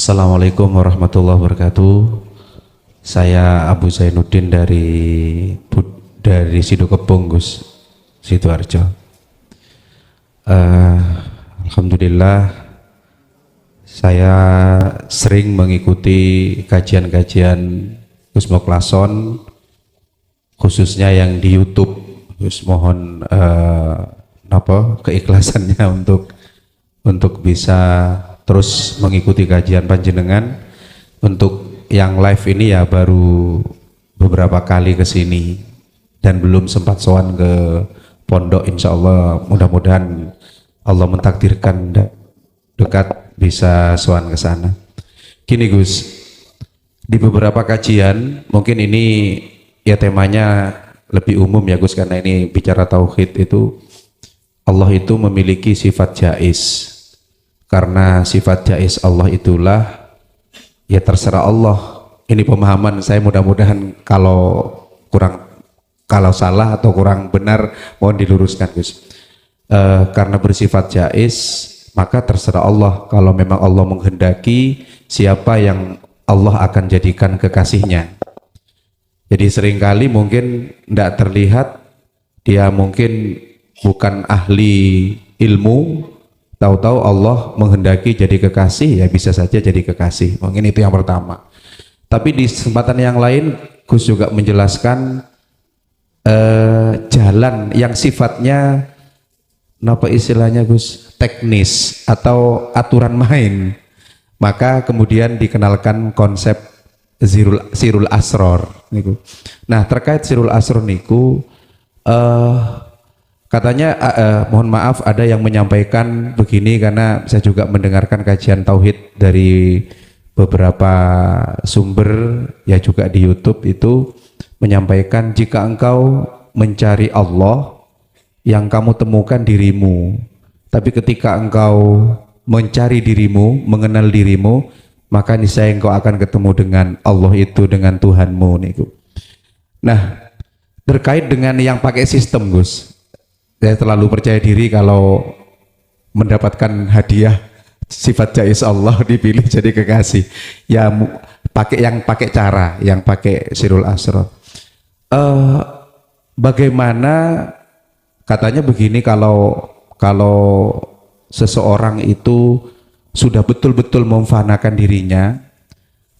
Assalamualaikum warahmatullahi wabarakatuh. Saya Abu Zainuddin dari Sidokepung, Gus, Sidoarjo. Alhamdulillah saya sering mengikuti kajian-kajian Gus Moklason, khususnya yang di YouTube. Gus mohon keikhlasannya untuk bisa terus mengikuti kajian panjenengan. Untuk yang live ini ya baru beberapa kali ke sini dan belum sempat sowan ke pondok. Insya Allah mudah-mudahan Allah mentakdirkan dekat bisa sowan ke sana. Gini Gus, di beberapa kajian mungkin ini ya temanya lebih umum ya Gus, karena ini bicara tauhid. Itu Allah itu memiliki sifat jaiz. Karena sifat jaiz Allah itulah ya terserah Allah. Ini pemahaman saya, mudah-mudahan kalau salah atau kurang benar mohon diluruskan Gus. Karena bersifat jaiz maka terserah Allah. Kalau memang Allah menghendaki, siapa yang Allah akan jadikan kekasihnya. Jadi seringkali mungkin tidak terlihat, dia mungkin bukan ahli ilmu, tahu-tahu Allah menghendaki jadi kekasih, ya bisa saja jadi kekasih. Mungkin itu yang pertama. Tapi di kesempatan yang lain Gus juga menjelaskan jalan yang sifatnya apa istilahnya Gus, teknis atau aturan main. Maka kemudian dikenalkan konsep sirul asror niku. Nah, terkait sirul asror niku katanya mohon maaf ada yang menyampaikan begini, karena saya juga mendengarkan kajian tauhid dari beberapa sumber ya juga di YouTube, itu menyampaikan jika engkau mencari Allah yang kamu temukan dirimu, tapi ketika engkau mencari dirimu, mengenal dirimu, maka niscaya engkau akan ketemu dengan Allah itu, dengan Tuhanmu niku. Nah, terkait dengan yang pakai sistem Gus, saya terlalu percaya diri kalau mendapatkan hadiah sifat jaiz Allah dipilih jadi kekasih. Ya pakai cara, yang pakai sirul asror. Bagaimana katanya begini, kalau seseorang itu sudah betul-betul memfanakan dirinya,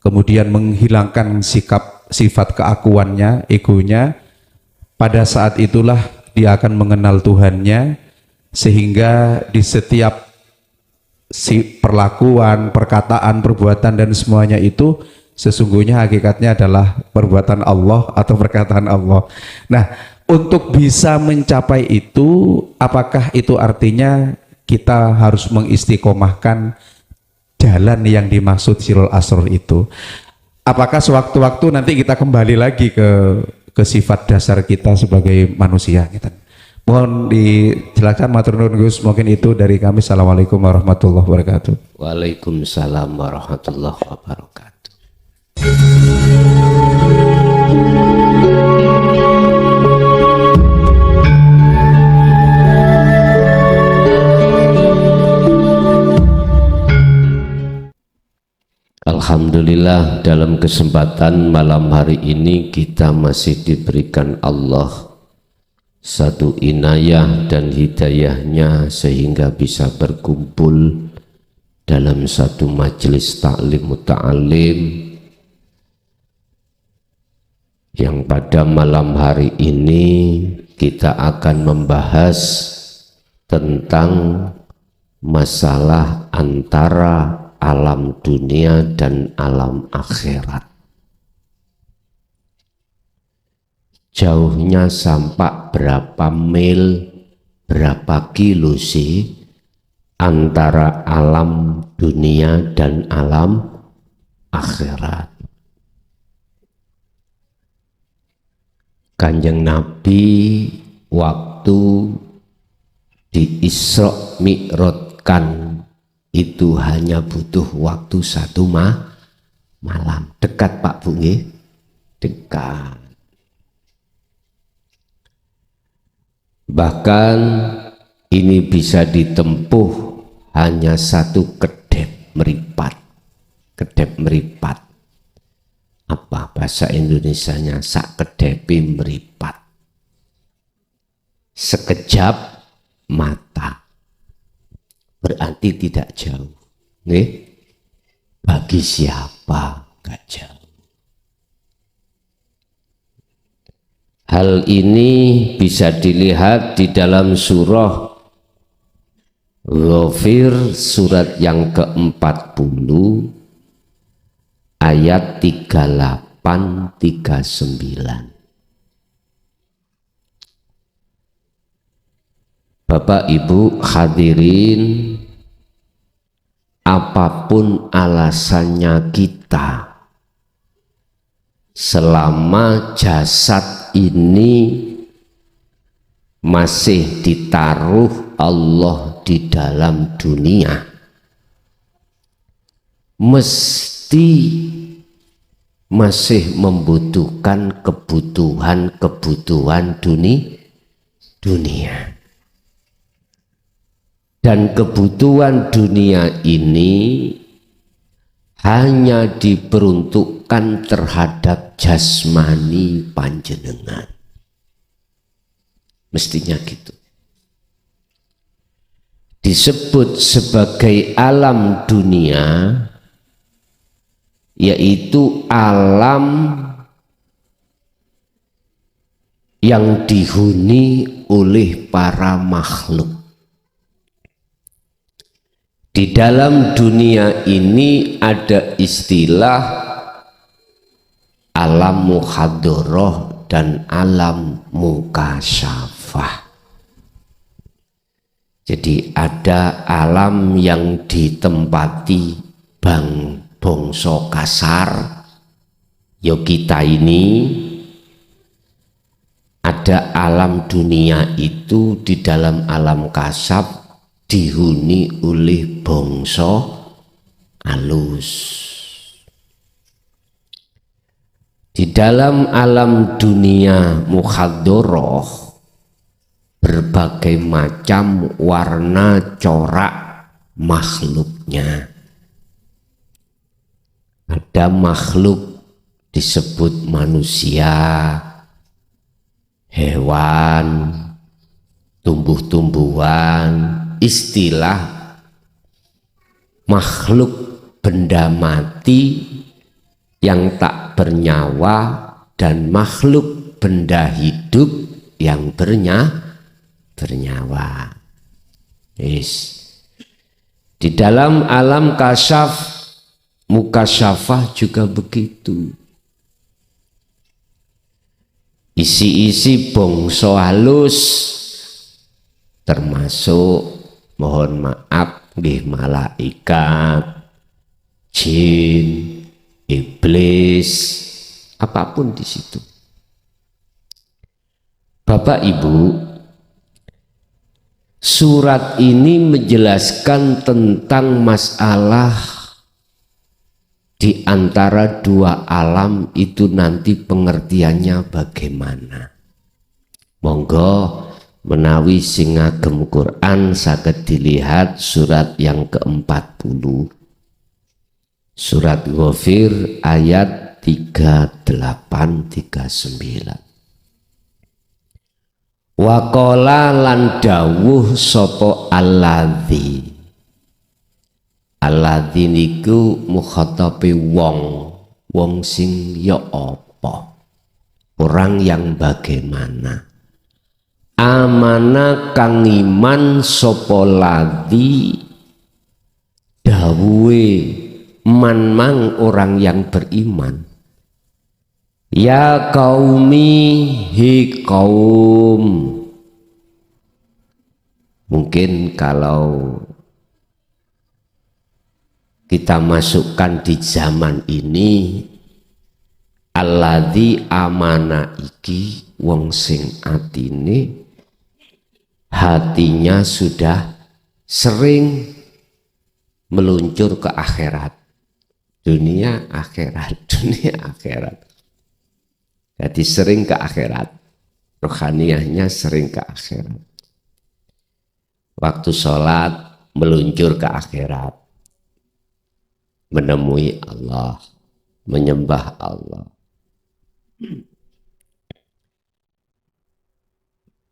kemudian menghilangkan sifat keakuannya, egonya, pada saat itulah dia akan mengenal Tuhannya, sehingga di setiap perlakuan, perkataan, perbuatan dan semuanya itu sesungguhnya hakikatnya adalah perbuatan Allah atau perkataan Allah. Nah, untuk bisa mencapai itu, apakah itu artinya kita harus mengistiqomahkan jalan yang dimaksud sirul asror itu? Apakah sewaktu-waktu nanti kita kembali lagi ke sifat dasar kita sebagai manusia kita? Mohon dijelaskan matur nuwun Gus. Mungkin itu dari kami. Assalamualaikum warahmatullahi wabarakatuh. Waalaikumsalam warahmatullahi wabarakatuh. Alhamdulillah, dalam kesempatan malam hari ini kita masih diberikan Allah satu inayah dan hidayahnya sehingga bisa berkumpul dalam satu majelis taklim muta'alim yang pada malam hari ini kita akan membahas tentang masalah antara alam dunia dan alam akhirat. Jauhnya sampai berapa mil, berapa kilo sih antara alam dunia dan alam akhirat? Kanjeng Nabi waktu di Isra Mi'rajkan itu hanya butuh waktu 1 malam. Dekat Pak Bu nggih? Dekat. Bahkan ini bisa ditempuh hanya 1 kedep meripat. kedep meripat. Apa bahasa Indonesianya? Sak kedepi meripat. Sekejap mata. Berarti tidak jauh. Nih, bagi siapa gak jauh. Hal ini bisa dilihat di dalam surah Ghafir surat yang ke-40 ayat 38-39. Bapak Ibu hadirin, apapun alasannya kita, selama jasad ini masih ditaruh Allah di dalam dunia, mesti masih membutuhkan kebutuhan dunia. Dan kebutuhan dunia ini hanya diperuntukkan terhadap jasmani panjenengan. Mestinya gitu. Disebut sebagai alam dunia, yaitu alam yang dihuni oleh para makhluk. Di dalam dunia ini ada istilah alam muhadharah dan alam mukasyafah. Jadi ada alam yang ditempati bangsa kasar, yo kita ini. Ada alam dunia itu di dalam alam kasab dihuni oleh bangsa halus. Di dalam alam dunia muhadharah berbagai macam warna corak makhluknya. Ada makhluk disebut manusia, hewan, tumbuh-tumbuhan. Istilah makhluk benda mati yang tak bernyawa dan makhluk benda hidup yang bernyawa. Di dalam alam kasyaf, mukasyafah juga begitu. Isi-isi bangsa halus termasuk mohon maaf nggih malaikat, jin, iblis, apapun di situ. Bapak Ibu, surat ini menjelaskan tentang masalah di antara dua alam itu nanti pengertiannya bagaimana. Monggo menawi sing ngagem Quran saged dilihat surat yang ke-40, surat Ghafir ayat 38-39. Waqala lan dawuh sapa alladzi. Alladzi niku mukhatabe wong sing ya apa, orang yang bagaimana. Amana kang iman sapa ladzi, dawuhe man mang orang yang beriman. Ya qaumi, hi kaum. Mungkin kalau kita masukkan di zaman ini, alladzi amana iki wong sing atine hatinya sudah sering meluncur ke akhirat. Dunia akhirat, dunia akhirat. Jadi sering ke akhirat. Rohaniahnya sering ke akhirat. Waktu sholat meluncur ke akhirat. menemui Allah, menyembah Allah.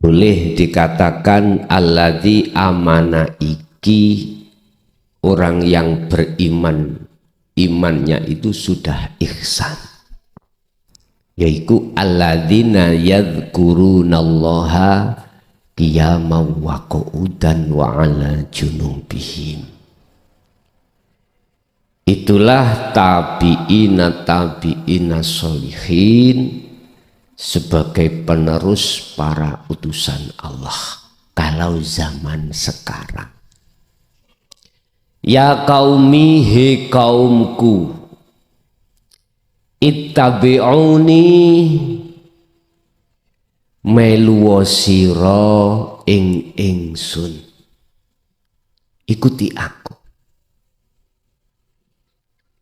Boleh dikatakan alladzi amana iki orang yang beriman, imannya itu sudah ihsan, yaitu alladzina yadhkurunallaha qiyaman wa qu'udan wa ala junubihim. Itulah tabi'ina sholihin sebagai penerus para utusan Allah kalau zaman sekarang. Ya qaumi, he kaumku, ittabi'uni, melu sira ing ingsun, ikuti aku.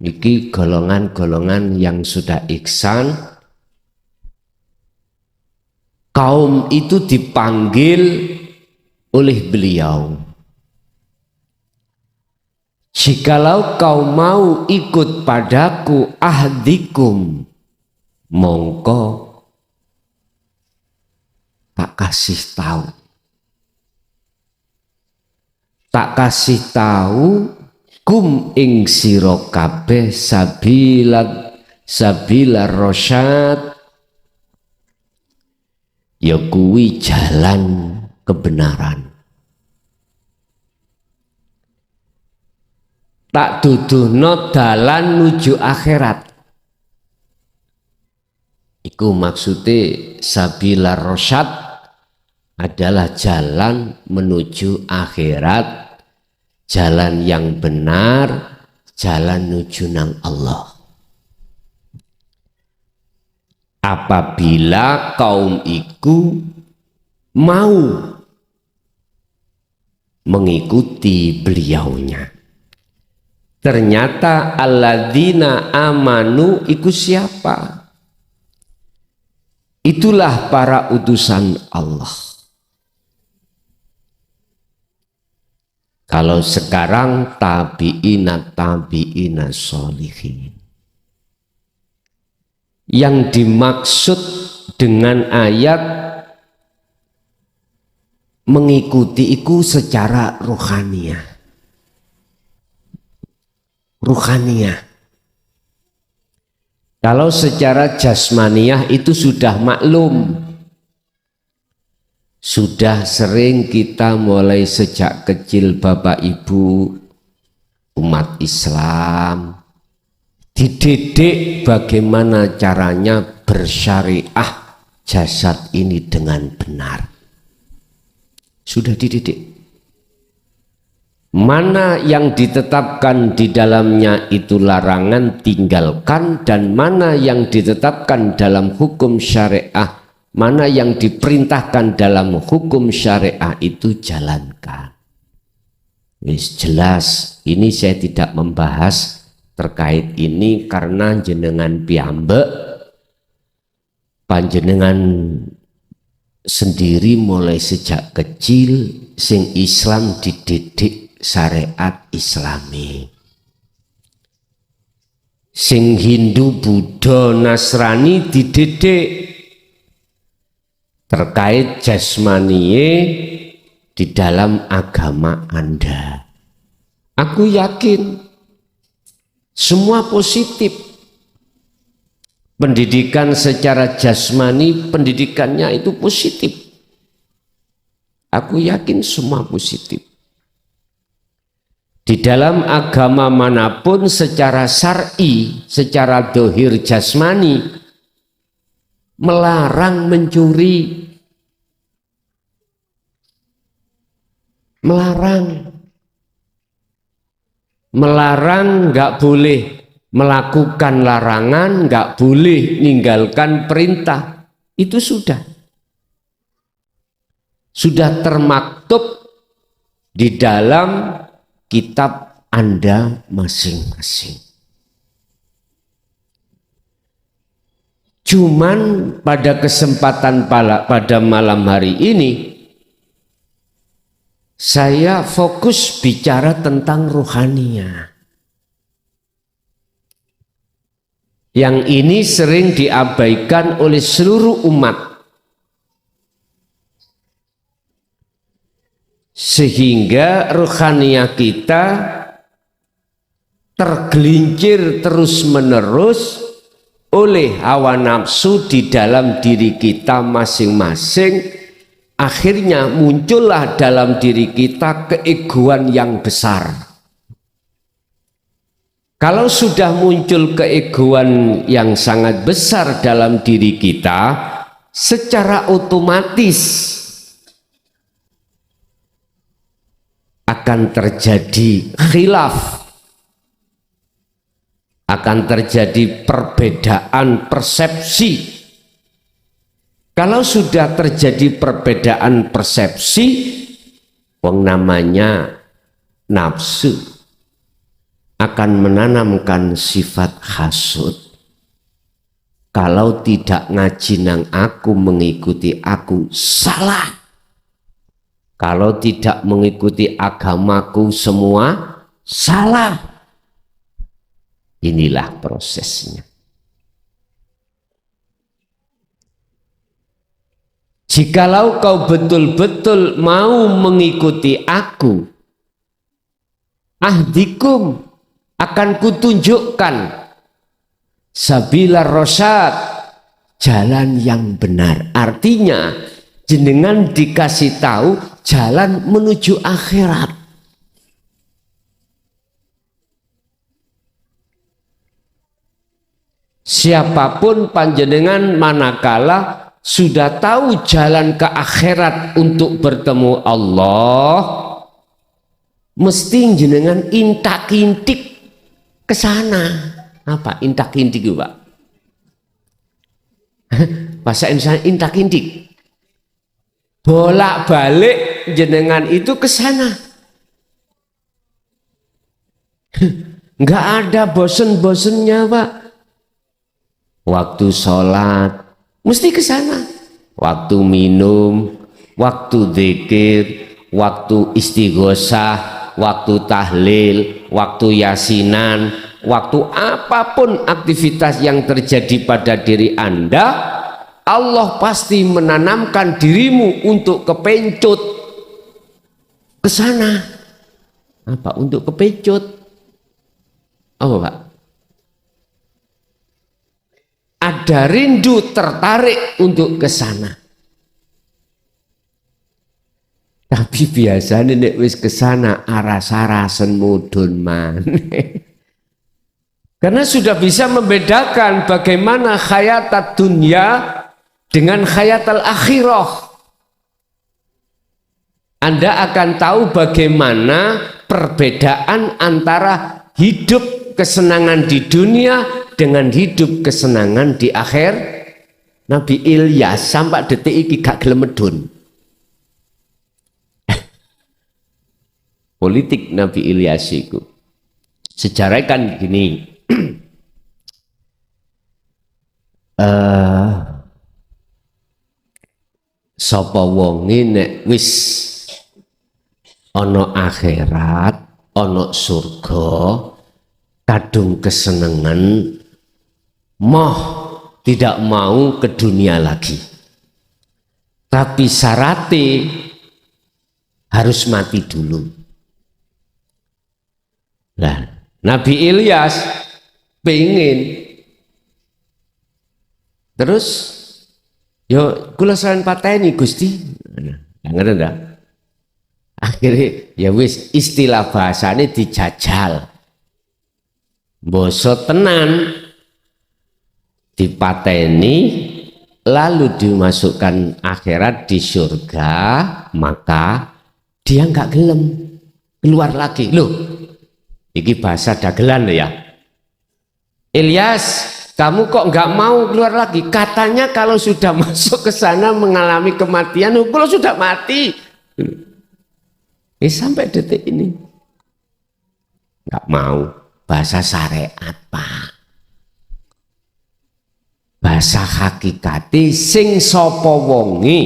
Niki golongan-golongan yang sudah ihsan. Kaum itu dipanggil oleh beliau, jikalau kau mau ikut padaku ahdikum, mongko tak kasih tahu kum ing sira kabeh sabila rosyad, ya kuwi jalan kebenaran. Tak duduhno dalan nuju akhirat. Iku maksudnya sabila rosyad adalah jalan menuju akhirat, jalan yang benar, jalan nuju nang Allah. Apabila kaum iku mau mengikuti beliaunya. Ternyata alladzina amanu iku siapa? Itulah para utusan Allah. Kalau sekarang tabi'ina sholihin. Yang dimaksud dengan ayat mengikuti itu secara ruhaniyah. Kalau secara jasmaniyah itu sudah maklum. Sudah sering kita mulai sejak kecil Bapak Ibu umat Islam dididik bagaimana caranya bersyariah jasad ini dengan benar. Sudah dididik. Mana yang ditetapkan di dalamnya itu larangan, tinggalkan, dan mana yang ditetapkan dalam hukum syariah, mana yang diperintahkan dalam hukum syariah itu jalankan. Jelas, ini saya tidak membahas terkait ini karena jenengan piyambak panjenengan sendiri mulai sejak kecil sing Islam dididik syariat Islami, sing Hindu, Buddha, Nasrani dididik terkait jasmaniye di dalam agama Anda. Aku yakin semua positif. Pendidikan secara jasmani, pendidikannya itu positif. Aku yakin semua positif. Di dalam agama manapun secara syar'i, secara dohir jasmani, melarang mencuri, melarang nggak boleh melakukan larangan, nggak boleh ninggalkan perintah. Itu sudah termaktub di dalam kitab Anda masing-masing. Cuman pada kesempatan pada malam hari ini saya fokus bicara tentang rohaniah. Yang ini sering diabaikan oleh seluruh umat, sehingga rohaniah kita tergelincir terus-menerus oleh hawa nafsu di dalam diri kita masing-masing. Akhirnya muncullah dalam diri kita keegoan yang besar. Kalau sudah muncul keegoan yang sangat besar dalam diri kita, secara otomatis akan terjadi khilaf, akan terjadi perbedaan persepsi. Kalau sudah terjadi perbedaan persepsi, wong namanya nafsu akan menanamkan sifat hasud. Kalau tidak ngaji nang aku, mengikuti aku, salah. Kalau tidak mengikuti agamaku, semua salah. Inilah prosesnya. Jikalau kau betul-betul mau mengikuti aku, ahdikum, akan kutunjukkan sabila rosyad, jalan yang benar. Artinya jenengan dikasih tahu jalan menuju akhirat. Siapapun panjenengan manakala sudah tahu jalan ke akhirat untuk bertemu Allah, mesti jenengan intak-intik ke sana. Apa intak-intik itu, Pak? Bahasa Indonesia intak-intik. Bolak-balik jenengan itu ke sana. Enggak ada bosen-bosennya, Pak. Waktu sholat mesti ke sana, waktu minum, waktu zikir, waktu istighosah, waktu tahlil, waktu yasinan, waktu apapun aktivitas yang terjadi pada diri Anda, Allah pasti menanamkan dirimu untuk kepencut ke sana. Apa? Untuk kepencut. Apa, Pak? Ada rindu tertarik untuk ke sana. Tapi biasanya nek wis ke sana aras-arasen mudun maneh. Karena sudah bisa membedakan bagaimana hayatat dunia dengan hayatal akhirah. Anda akan tahu bagaimana perbedaan antara hidup kesenangan di dunia dengan hidup kesenangan di akhir. Nabi Ilyas sampai detik iki gak gelem medun. Politik Nabi Ilyas itu sejarah kan gini. Sapa wonge nek wis ana akhirat, ana surga, kadung kesenengan, moh tidak mau ke dunia lagi. Tapi syaratnya harus mati dulu. Nah, Nabi Ilyas pengen terus yo kula saran pateni Gusti. Ngerti ndak? Akhirnya ya wis istilah bahasane dijajal. Boso tenan dipateni lalu dimasukkan akhirat di surga, maka dia nggak gelem keluar lagi. Loh, ini bahasa dagelan ya. Ilyas, kamu kok nggak mau keluar lagi? Katanya kalau sudah masuk ke sana mengalami kematian, kalau sudah mati. Sampai detik ini nggak mau. Bahasa syariat, Pak. Bahasa hakikati sing sapa wonge,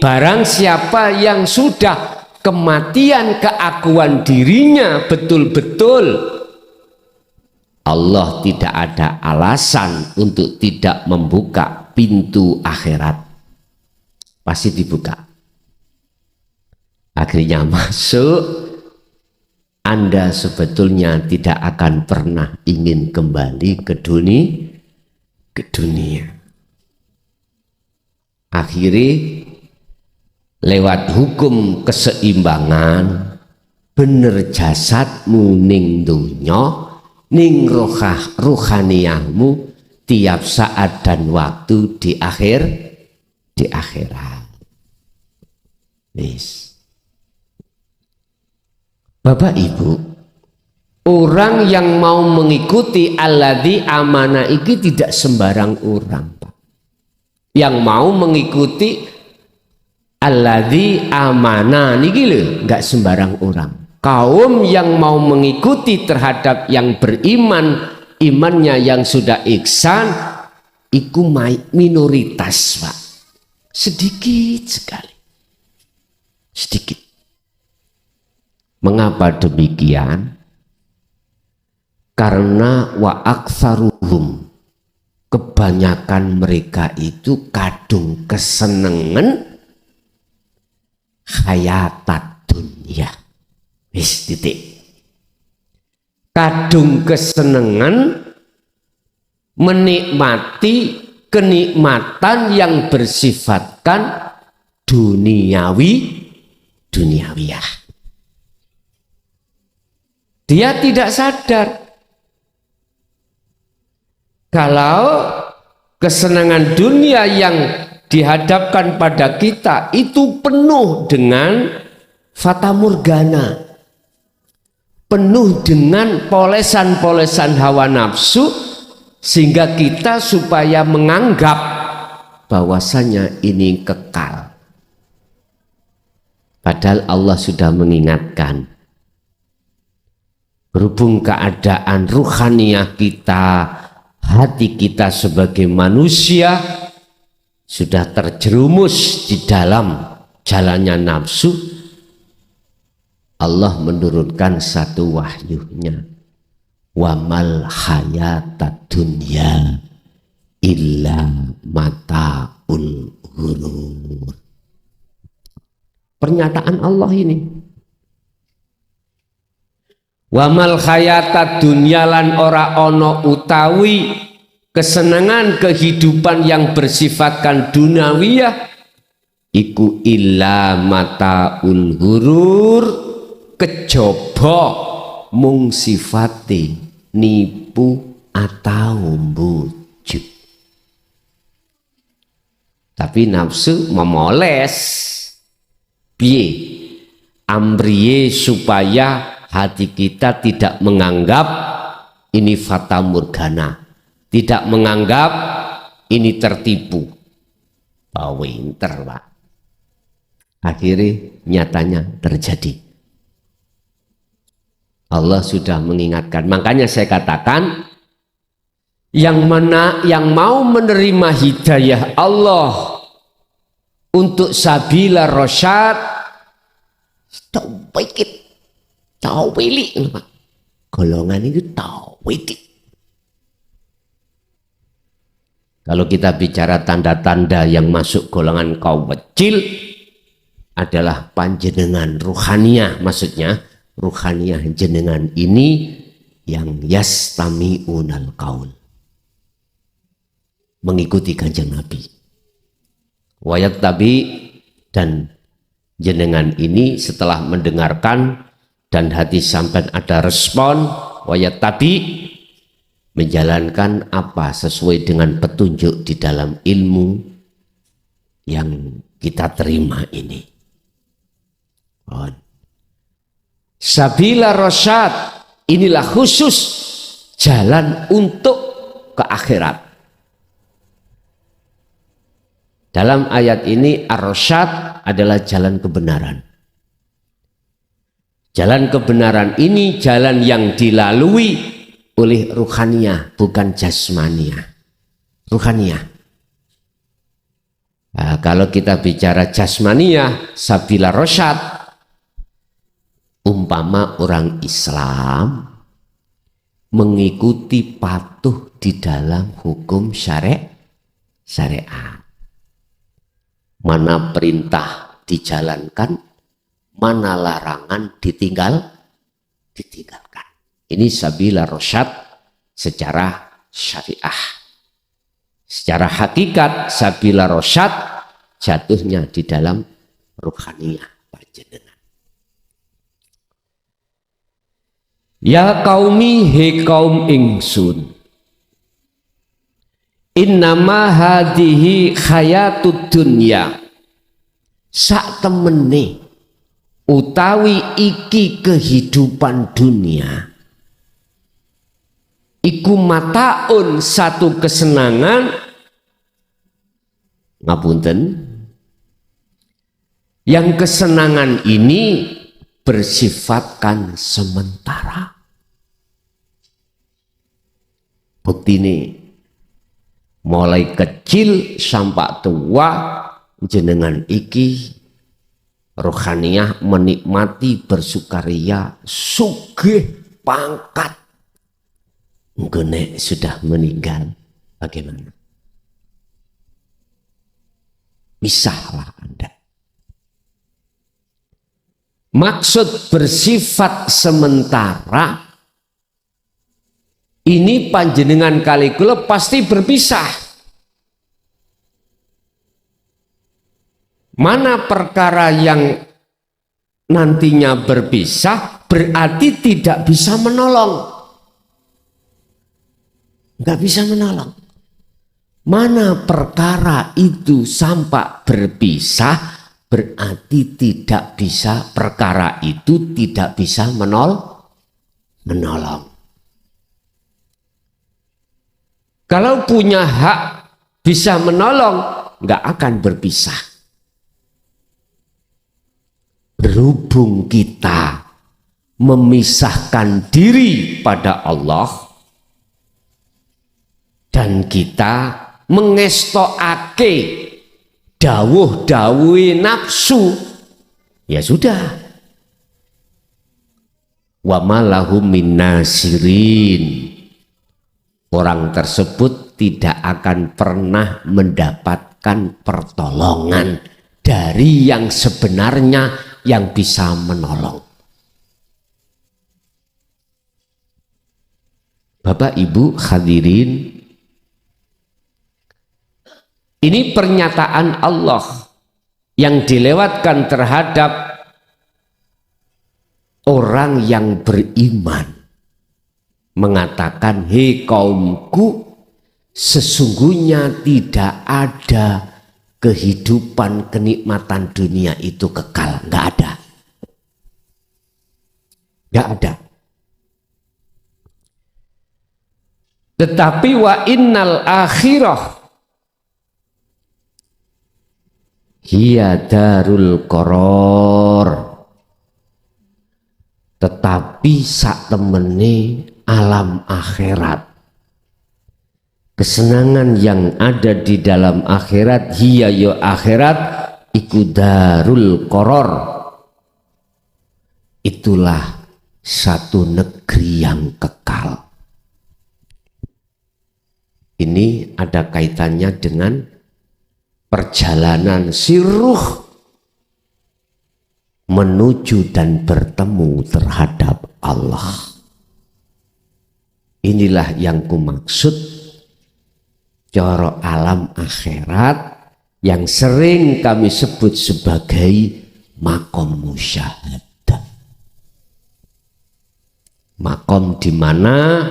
barang siapa yang sudah kematian keakuan dirinya betul-betul Allah tidak ada alasan untuk tidak membuka pintu akhirat. Pasti dibuka. Akhirnya masuk, Anda sebetulnya tidak akan pernah ingin kembali ke dunia. Akhirnya lewat hukum keseimbangan, bener jasadmu ning dunya, ning ruhaniyahmu tiap saat dan waktu di akhirat. Yes. Bapak Ibu, orang yang mau mengikuti alladzi amana iki tidak sembarang orang, Pak. Yang mau mengikuti alladzi amana niki lho, enggak sembarang orang. Kaum yang mau mengikuti terhadap yang beriman, imannya yang sudah ihsan, itu minoritas, Pak. Sedikit sekali. Sedikit. Mengapa demikian? Karena wa aktsaruhum, kebanyakan mereka itu kadung kesenengan hayatat dunia. Wis titik. Kadung kesenengan menikmati kenikmatan yang bersifatkan duniawiyah. Dia tidak sadar kalau kesenangan dunia yang dihadapkan pada kita itu penuh dengan fata morgana, penuh dengan polesan-polesan hawa nafsu, sehingga kita supaya menganggap bahwasanya ini kekal. Padahal Allah sudah mengingatkan, berhubung keadaan ruhaniyah kita, hati kita sebagai manusia sudah terjerumus di dalam jalannya nafsu, Allah menurunkan satu wahyunya, wamal hayatad dunya illa mataul ghurur. Pernyataan Allah ini, wamal hayatad dunya lan ora ono utawi kesenangan kehidupan yang bersifatkan duniawiyah iku illa mataul ghurur, kejaba mung sifate nipu atau bujuk. Tapi nafsu memoles piye amriye supaya hati kita tidak menganggap ini fata morgana, tidak menganggap ini tertipu. Winter, Pak. Akhirnya nyatanya terjadi. Allah sudah mengingatkan. Makanya saya katakan, yang mau menerima hidayah Allah untuk sabila rasyad, tawili, golongan itu tawili. Kalau kita bicara tanda-tanda yang masuk golongan kaum kecil adalah panjenengan ruhaniyah, maksudnya ruhaniyah jenengan ini yang yastami'unal qaul, mengikuti kanjeng Nabi. Wayat tabi, dan jenengan ini setelah mendengarkan dan hati sampai ada respon, wayat tabi, menjalankan apa sesuai dengan petunjuk di dalam ilmu yang kita terima ini. Sabila rasyad, inilah khusus jalan untuk ke akhirat. Dalam ayat ini ar-rasyad adalah jalan kebenaran. Jalan kebenaran ini jalan yang dilalui oleh ruhaniyah, bukan jasmaniyah. Ruhaniyah. Nah, kalau kita bicara jasmaniyah, sabila rasyad, umpama orang Islam mengikuti patuh di dalam hukum syariat. Mana perintah dijalankan, mana larangan ditinggalkan. Ini sabila rasyad secara syariah. Secara hakikat sabila rasyad jatuhnya di dalam ruhaniyah panjenengan. Ya qaumi, he kaum ingsun, innama hadihi hayatud dunya, sak temene utawi iki kehidupan dunia iku mataun, satu kesenangan, ngapunten, yang kesenangan ini bersifatkan sementara. Bukti ini mulai kecil sampai tua jenengan iki rohaniyah menikmati bersukaria sugih pangkat. Ngene sudah meninggal bagaimana? Bisahlah Anda. Maksud bersifat sementara ini panjenengan kali kula pasti berpisah. Mana perkara yang nantinya berpisah berarti tidak bisa menolong. Nggak bisa menolong. Mana perkara itu sampai berpisah berarti tidak bisa, perkara itu tidak bisa menolong. Kalau punya hak bisa menolong, nggak akan berpisah. Berhubung kita memisahkan diri pada Allah dan kita mengestokake dawuh-dawuhe nafsu, ya sudah. Wa malahum min nasirin, orang tersebut tidak akan pernah mendapatkan pertolongan dari yang sebenarnya yang bisa menolong. Bapak Ibu hadirin, ini pernyataan Allah yang dilewatkan terhadap orang yang beriman, mengatakan, hei kaumku, sesungguhnya tidak ada kehidupan kenikmatan dunia itu kekal, nggak ada. Tetapi wa innal akhirah hiya darul qaror, tetapi sak temene alam akhirat, kesenangan yang ada di dalam akhirat, hiya yo akhirat iku darul qaror, itulah satu negeri yang kekal. Ini ada kaitannya dengan perjalanan si ruh menuju dan bertemu terhadap Allah. Inilah yang kumaksud cara alam akhirat yang sering kami sebut sebagai makom musyahadah. Makom di mana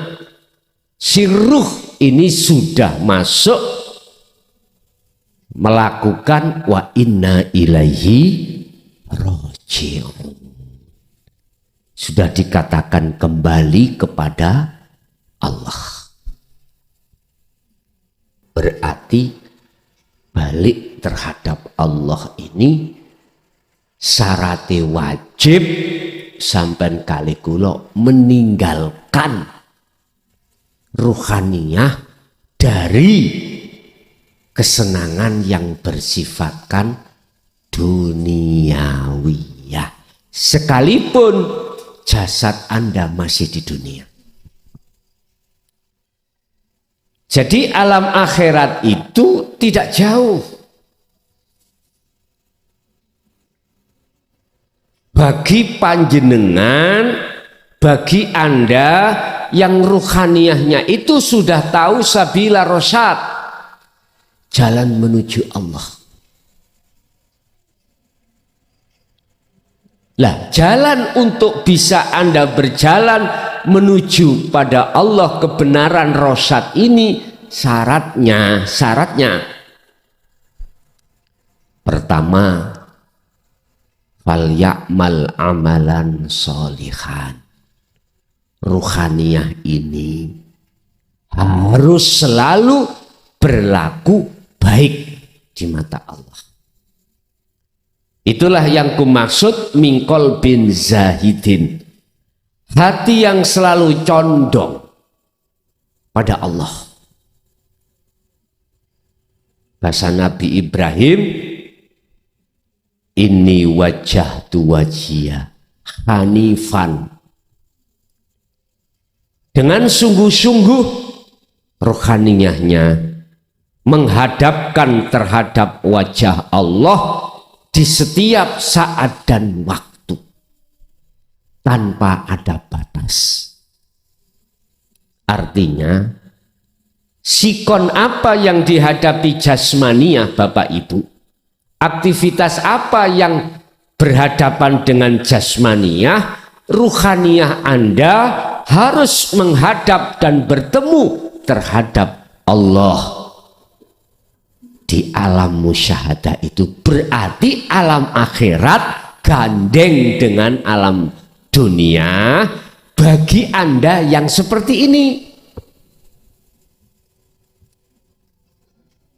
si ruh ini sudah masuk melakukan wa inna ilaihi raji'un, sudah dikatakan kembali kepada Allah. Berarti balik terhadap Allah ini syaratnya wajib sampai kali kula meninggalkan ruhaniyah dari kesenangan yang bersifatkan duniawiyah, sekalipun jasad Anda masih di dunia. Jadi alam akhirat itu tidak jauh. Bagi panjenengan, bagi Anda yang ruhaniyahnya itu sudah tahu sabila rosyad, jalan menuju Allah. Lah, jalan untuk bisa Anda berjalan menuju pada Allah kebenaran rosyad ini syaratnya pertama, fal ya'mal amalan sholihan. Ruhaniyah ini harus selalu berlaku baik di mata Allah. Itulah yang kumaksud mingkol bin zahidin, hati yang selalu condong pada Allah. Bahasa Nabi Ibrahim, inni wajjahtu wajhiya hanifan. Dengan sungguh-sungguh rohaniyahnya menghadapkan terhadap wajah Allah di setiap saat dan waktu tanpa ada batas. Artinya, sikon apa yang dihadapi jasmaniah Bapak Ibu, aktivitas apa yang berhadapan dengan jasmaniah, ruhaniyah Anda harus menghadap dan bertemu terhadap Allah. Di alam musyahadah itu berarti alam akhirat gandeng dengan alam dunia bagi Anda yang seperti ini.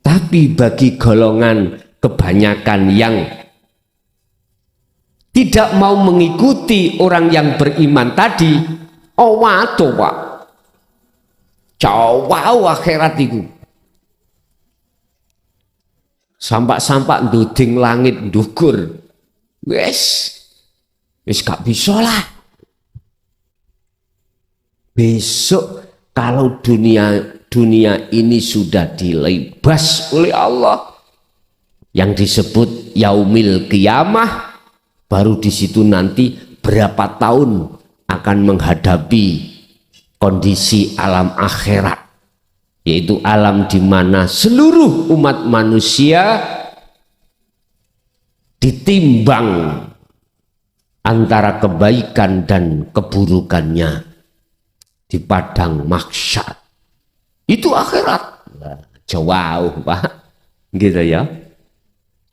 Tapi bagi golongan kebanyakan yang tidak mau mengikuti orang yang beriman tadi, oh waduh Pak, jauh akhirat itu. Sampak-sampak nduding langit ndukur, wes gak bisa lah. Besok kalau dunia ini sudah dilebas oleh Allah, yang disebut yaumil qiyamah, baru di situ nanti berapa tahun akan menghadapi kondisi alam akhirat, yaitu alam di mana seluruh umat manusia ditimbang antara kebaikan dan keburukannya di padang mahsyar. Itu akhirat. Jauh Pak, gitu ya,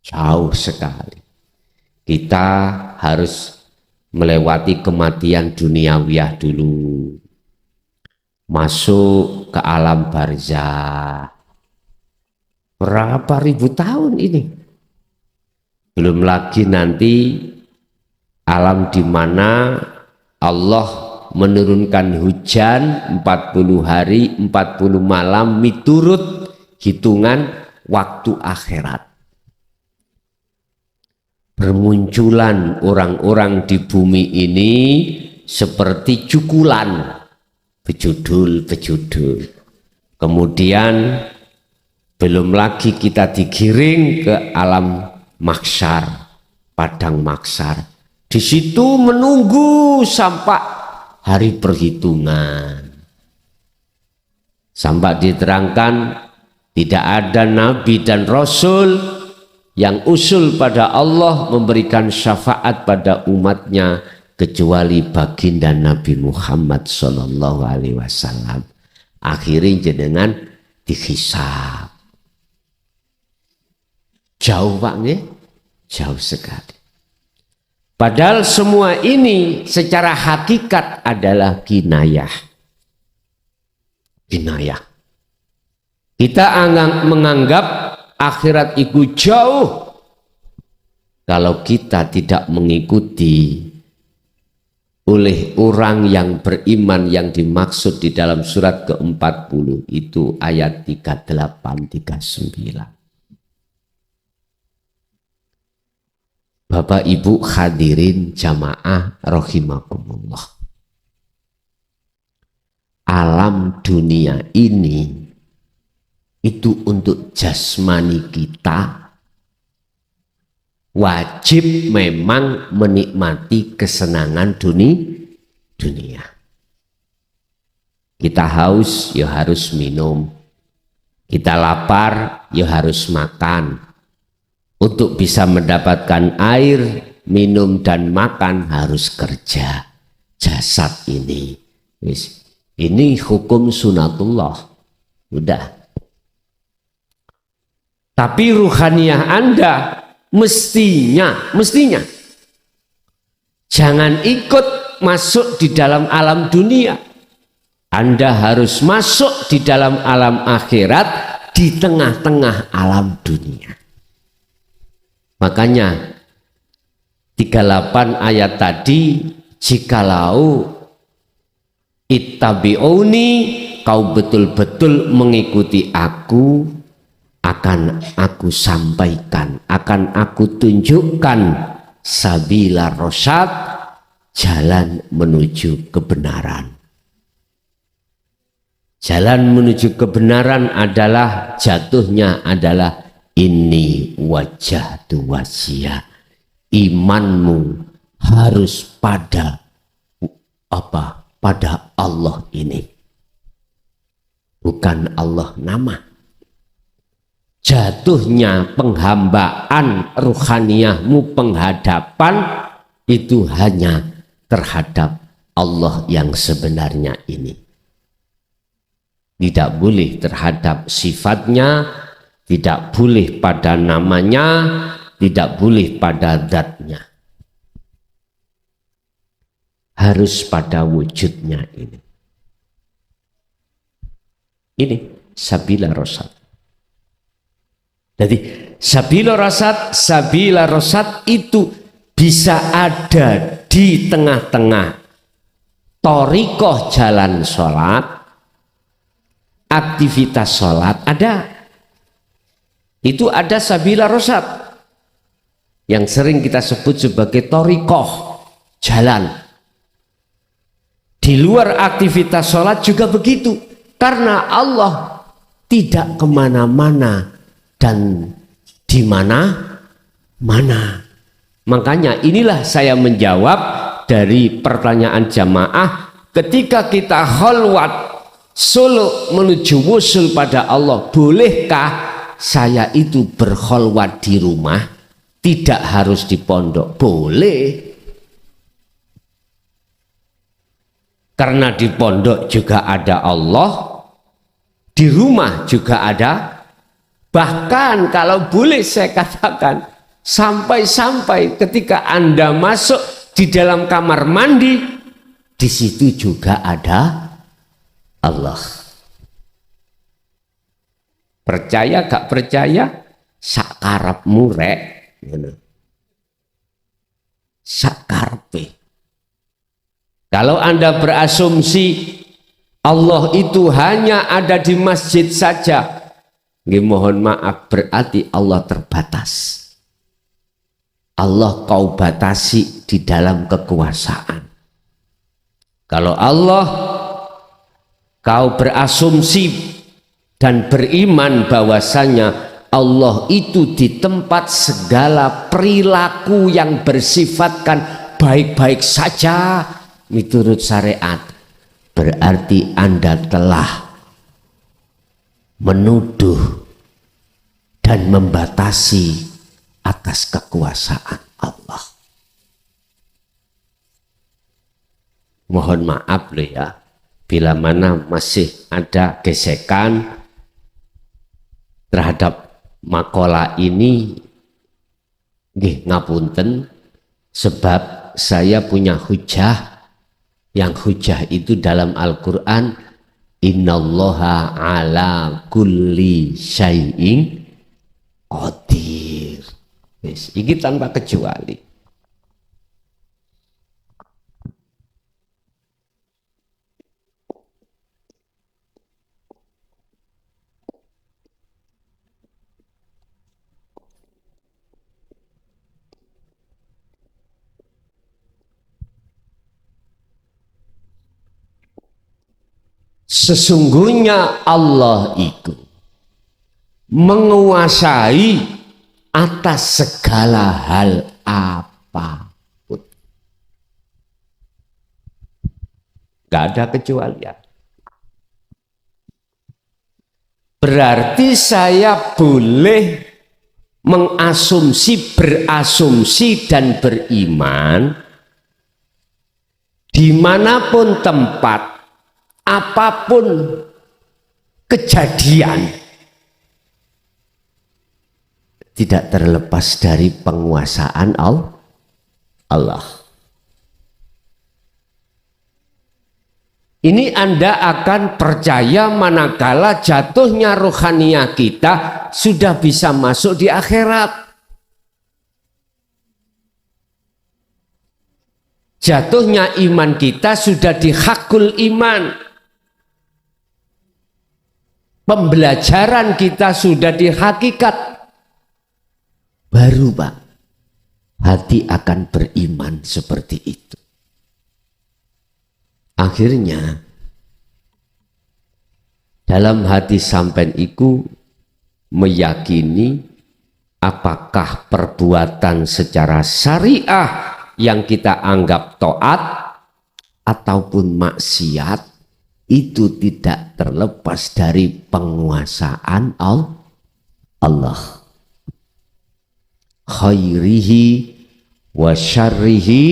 jauh sekali. Kita harus melewati kematian duniawiyah dulu, masuk ke alam barzah. Berapa ribu tahun ini? Belum lagi nanti alam di mana Allah menurunkan hujan 40 hari 40 malam miturut hitungan waktu akhirat. Bermunculan orang-orang di bumi ini seperti cukulan, bejudul. Kemudian belum lagi kita digiring ke alam mahsyar, padang mahsyar. Di situ menunggu sampai hari perhitungan. Sampai diterangkan tidak ada nabi dan rasul yang usul pada Allah memberikan syafaat pada umatnya kecuali baginda Nabi Muhammad Sallallahu Alaihi Wasallam. Akhirnya jenengan dihisab. Jauh Pak nih, jauh sekali. Padahal semua ini secara hakikat adalah kinayah. Kita menganggap akhirat itu jauh kalau kita tidak mengikuti oleh orang yang beriman yang dimaksud di dalam surat ke-40 itu ayat 38-39. Bapak Ibu hadirin jamaah rahimakumullah. Alam dunia ini itu untuk jasmani kita, wajib memang menikmati kesenangan dunia. Kita haus, ya harus minum. Kita lapar, ya harus makan. Untuk bisa mendapatkan air, minum dan makan harus kerja. Jasad ini, ini hukum sunatullah. Udah. Tapi ruhaniyah Anda mestinya jangan ikut masuk di dalam alam dunia. Anda harus masuk di dalam alam akhirat, di tengah-tengah alam dunia. Makanya 38 ayat tadi, jikalau ittabi'uni, kau betul-betul mengikuti aku, akan aku sampaikan, akan aku tunjukkan sabila rosyad, jalan menuju kebenaran. Jalan menuju kebenaran adalah, jatuhnya adalah ini wajah wajiyah. Imanmu harus pada apa? Pada Allah ini. Bukan Allah nama. Jatuhnya penghambaan ruhaniyahmu, penghadapan itu hanya terhadap Allah yang sebenarnya ini. Tidak boleh terhadap sifatnya, tidak boleh pada namanya, tidak boleh pada zatnya. Harus pada wujudnya ini. Ini sabila rosyad. Jadi sabila rosyad itu bisa ada di tengah-tengah thoriqoh jalan sholat, aktivitas sholat ada. Itu ada sabila rosyad yang sering kita sebut sebagai thoriqoh jalan. Di luar aktivitas sholat juga begitu, karena Allah tidak kemana-mana dan di mana-mana. Makanya inilah saya menjawab dari pertanyaan jamaah, ketika kita khalwat suluk menuju wusul pada Allah, bolehkah saya itu berkhalwat di rumah, tidak harus di pondok? Boleh. Karena di pondok juga ada Allah, di rumah juga ada. Bahkan kalau boleh saya katakan, sampai-sampai ketika Anda masuk di dalam kamar mandi, di situ juga ada Allah. Percaya gak percaya, sakarepmu rek, sakarepe. Kalau Anda berasumsi Allah itu hanya ada di masjid saja, mohon maaf, berarti Allah terbatas. Allah kau batasi di dalam kekuasaan. Kalau Allah kau berasumsi dan beriman bahwasanya Allah itu di tempat segala perilaku yang bersifatkan baik-baik saja menurut syariat, berarti Anda telah menuduh dan membatasi atas kekuasaan Allah. Mohon maaf loh ya, bila mana masih ada gesekan terhadap makalah ini, ngapunten, sebab saya punya hujah, yang hujah itu dalam Al-Quran, innallaha ala kulli syai'in qadir. Ini tanpa kecuali. Sesungguhnya Allah itu menguasai atas segala hal apapun. Gak ada kecualian. Berarti saya boleh mengasumsi, berasumsi dan beriman dimanapun tempat, apapun kejadian, tidak terlepas dari penguasaan Allah. Ini Anda akan percaya manakala jatuhnya rohaniah kita sudah bisa masuk di akhirat. Jatuhnya iman kita sudah di hakul iman. Pembelajaran kita sudah di hakikat. Baru Pak, hati akan beriman seperti itu. Akhirnya dalam hati sampean iku meyakini apakah perbuatan secara syariah yang kita anggap taat ataupun maksiat itu tidak terlepas dari penguasaan Allah. Khairihi wa syarrihi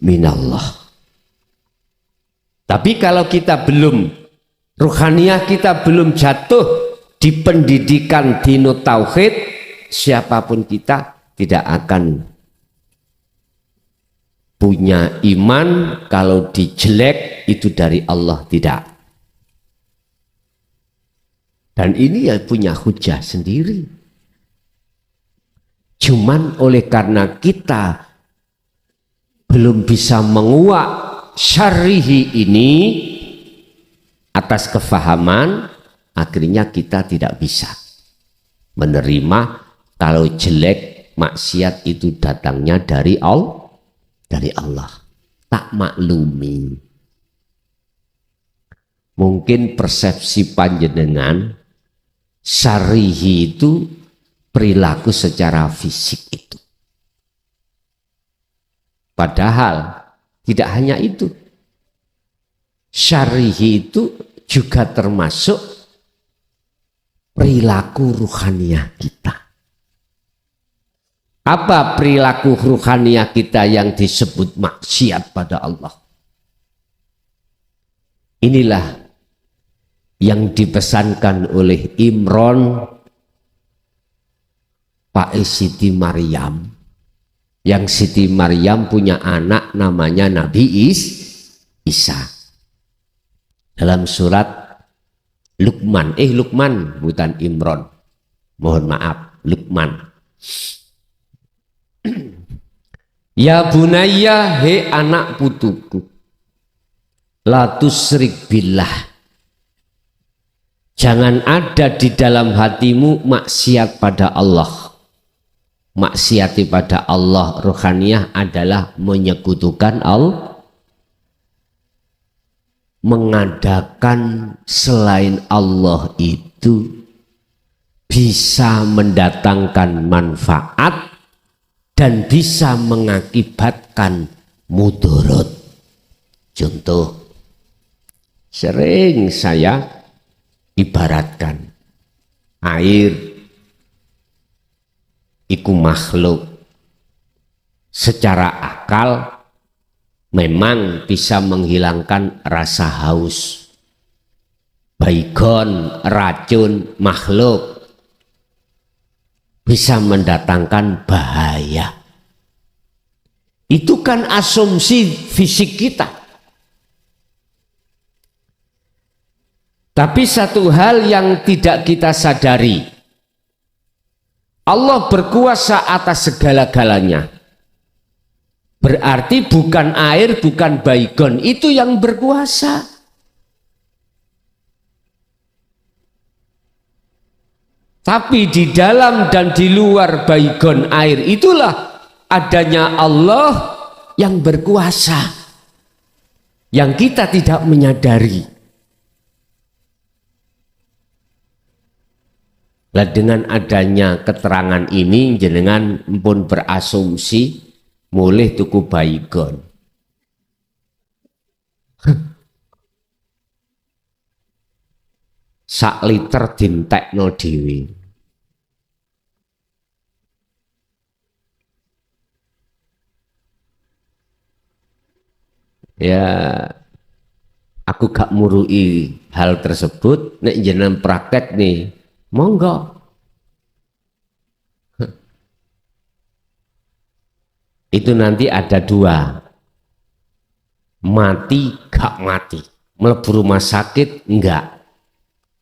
minallah. Tapi kalau kita belum, ruhaniah kita belum jatuh di pendidikan dino tauhid, siapapun kita tidak akan punya iman kalau dijelek itu dari Allah, tidak. Dan ini ya punya hujah sendiri. Cuman oleh karena kita belum bisa menguak syarrihi ini atas kefahaman, akhirnya kita tidak bisa menerima kalau jelek maksiat itu datangnya dari Allah. Tak maklumi. Mungkin persepsi panjenengan syarrihi itu perilaku secara fisik itu. Padahal tidak hanya itu. Syarrihi itu juga termasuk perilaku ruhaniah kita. Apa perilaku ruhaniah kita yang disebut maksiat pada Allah? Inilah yang dipesankan oleh Imron Pak Siti Maryam. Yang Siti Maryam punya anak namanya Nabi Isa. Dalam surat Luqman, Luqman bukan Imron. Mohon maaf, Luqman. Ya bunayya, he anak putuku, la tusyrik billah. Jangan ada di dalam hatimu maksiat pada Allah. Maksiati pada Allah, rohaniah adalah menyekutukan Allah, mengadakan selain Allah itu bisa mendatangkan manfaat dan bisa mengakibatkan mudarat. Contoh, sering saya ibaratkan air iku makhluk secara akal memang bisa menghilangkan rasa haus. Baygon, racun, makhluk bisa mendatangkan bahaya. Itu kan asumsi fisik kita. Tapi satu hal yang tidak kita sadari, Allah berkuasa atas segala-galanya. Berarti bukan air, bukan baygon itu yang berkuasa. Tapi di dalam dan di luar baygon air itulah adanya Allah yang berkuasa, yang kita tidak menyadari. Lah dengan adanya keterangan ini jenengan pun berasumsi mulih tuku baygon. Sak liter dintekno dhewe. Ya, aku gak murui hal tersebut. Nek jenengan praktek nih, monggo. Itu nanti ada dua, mati gak mati, mlebu rumah sakit enggak,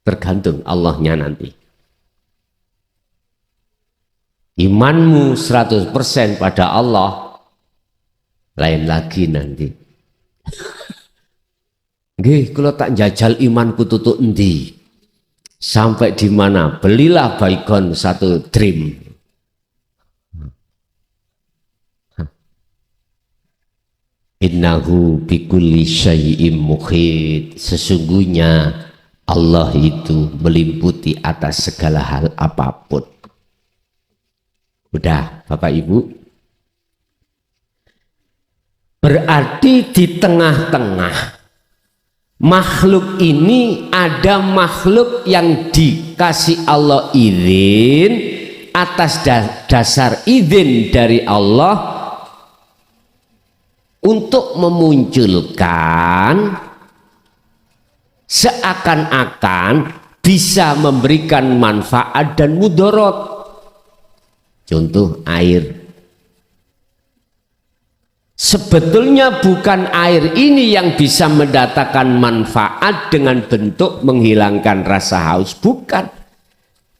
tergantung Allahnya nanti. Imanmu 100% pada Allah, lain lagi nanti. Nggih, kalau tak jajal imanku tutuk endi? Sampai di mana? Belilah baygon 1 dream. Innahu bikulli syai'im muhit. Sesungguhnya Allah itu meliputi atas segala hal apapun. Udah, Bapak Ibu. Berarti di tengah-tengah makhluk ini ada makhluk yang dikasih Allah izin, atas dasar izin dari Allah untuk memunculkan seakan-akan bisa memberikan manfaat dan mudarat. Contoh air. Sebetulnya bukan air ini yang bisa mendatangkan manfaat dengan bentuk menghilangkan rasa haus, bukan.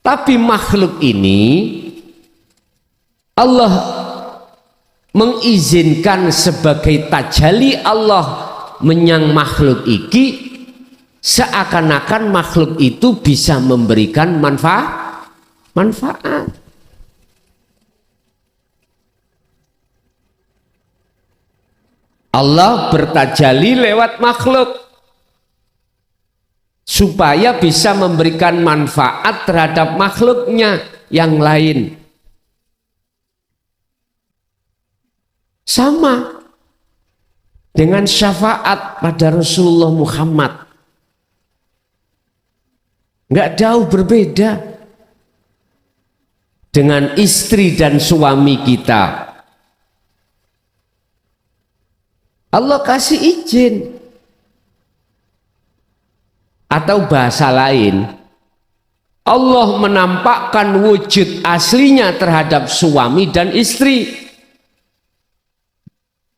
Tapi makhluk ini Allah mengizinkan sebagai tajali Allah menyang makhluk iki, seakan-akan makhluk itu bisa memberikan manfaat. Allah bertajali lewat makhluk supaya bisa memberikan manfaat terhadap makhluknya yang lain. Sama dengan syafaat pada Rasulullah Muhammad, nggak jauh berbeda dengan istri dan suami kita. Allah kasih izin, atau bahasa lain, Allah menampakkan wujud aslinya terhadap suami dan istri,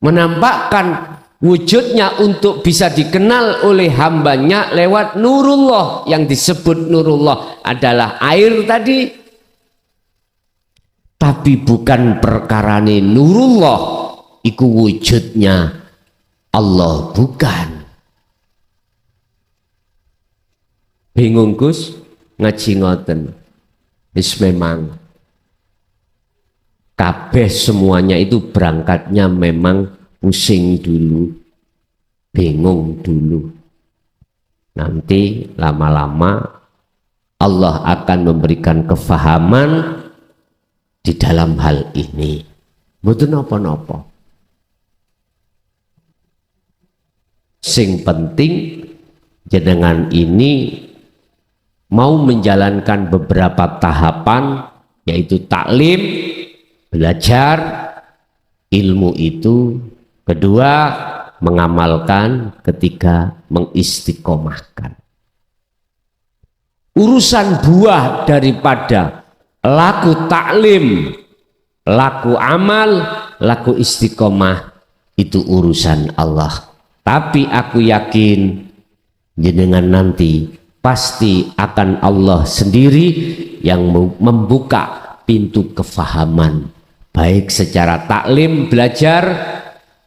menampakkan wujudnya untuk bisa dikenal oleh hambanya lewat nurullah. Yang disebut nurullah adalah air tadi, tapi bukan perkarane nurullah iku wujudnya Allah, bukan. Bingung Gus ngaji ngoten? Wis memang kabeh semuanya itu berangkatnya memang pusing dulu, bingung dulu. Nanti lama-lama Allah akan memberikan kefahaman di dalam hal ini. Mboten napa-napa. Sing penting jenengan ini mau menjalankan beberapa tahapan, yaitu taklim, belajar ilmu itu, kedua mengamalkan, ketiga mengistiqomahkan. Urusan buah daripada laku taklim, laku amal, laku istiqomah itu urusan Allah. Tapi aku yakin jenengan nanti pasti akan Allah sendiri yang membuka pintu kefahaman, baik secara taklim belajar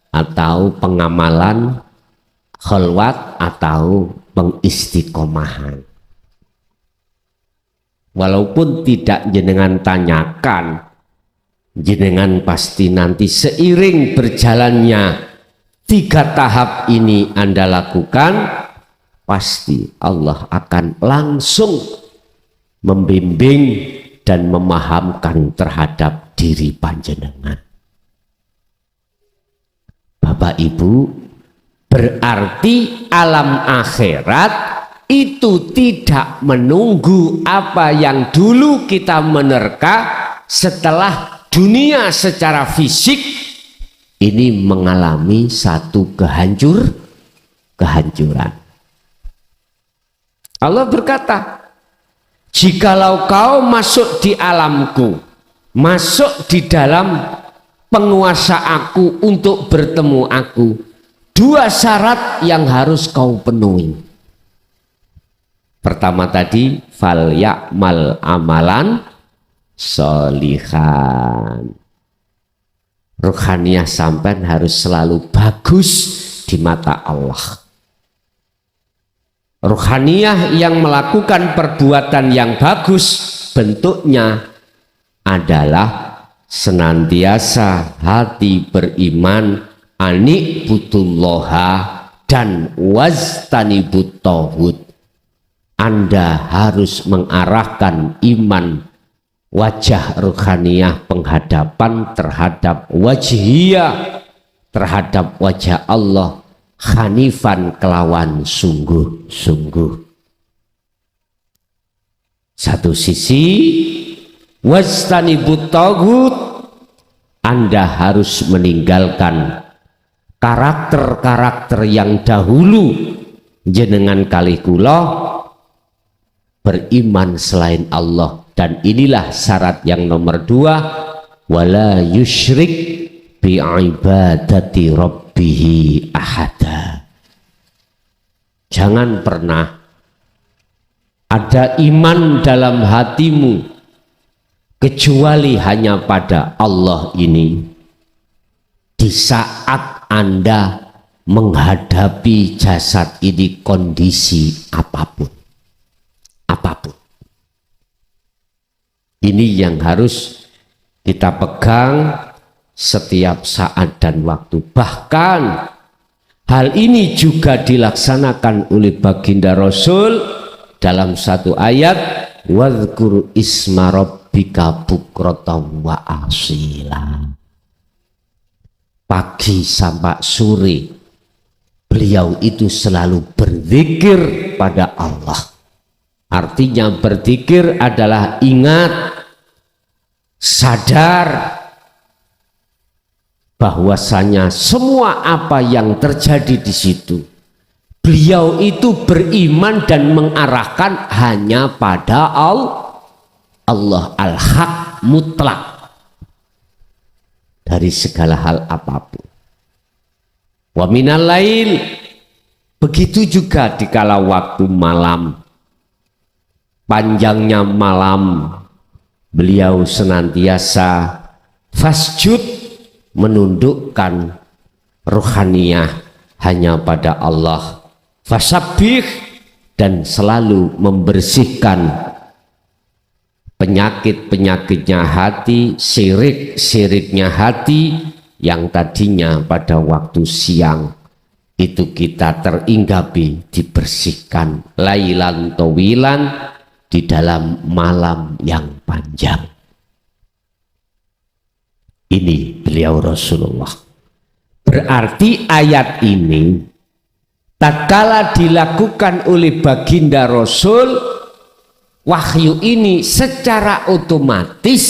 atau pengamalan khalwat atau pengistiqomahan. Walaupun tidak jenengan tanyakan, jenengan pasti nanti seiring berjalannya 3 tahap ini Anda lakukan, pasti Allah akan langsung membimbing dan memahamkan terhadap diri panjenengan. Bapak Ibu, berarti alam akhirat itu tidak menunggu apa yang dulu kita menerka setelah dunia secara fisik ini mengalami satu kehancuran. Allah berkata, jikalau kau masuk di alamku, masuk di dalam penguasa aku untuk bertemu aku, dua syarat yang harus kau penuhi. Pertama tadi, fal ya'mal amalan sholihan. Ruhaniyah sampean harus selalu bagus di mata Allah. Ruhaniyah yang melakukan perbuatan yang bagus bentuknya adalah senantiasa hati beriman, anikbutullaha dan waztanibut tauhid. Anda harus mengarahkan iman wajah ruhaniyah penghadapan terhadap wajhiyah, terhadap wajah Allah, hanifan kelawan sungguh-sungguh. Satu sisi waztanibut tauhid, Anda harus meninggalkan karakter-karakter yang dahulu jenengan kalih kula beriman selain Allah, dan inilah syarat yang nomor 2, wala yusyrik bi ibadati rabbih ahada. Jangan pernah ada iman dalam hatimu kecuali hanya pada Allah ini di saat Anda menghadapi jasad ini kondisi apapun. Ini yang harus kita pegang setiap saat dan waktu. Bahkan hal ini juga dilaksanakan oleh baginda Rasul dalam satu ayat, wadhkur isma rabbika bukratan wa asila. Pagi sampai sore beliau itu selalu berzikir pada Allah. Artinya berzikir adalah ingat, sadar bahwasanya semua apa yang terjadi di situ, beliau itu beriman dan mengarahkan hanya pada Allah al-haq mutlak dari segala hal apapun. Wa minal lail, begitu juga di kala waktu malam, panjangnya malam beliau senantiasa fasjud, menundukkan ruhaniyah hanya pada Allah, fasabbih, dan selalu membersihkan penyakit-penyakitnya hati, syirik-syiriknya hati yang tadinya pada waktu siang itu kita teringgapi, dibersihkan lailan tawilan, di dalam malam yang panjang. Ini beliau Rasulullah. Berarti ayat ini tatkala dilakukan oleh baginda Rasul, wahyu ini secara otomatis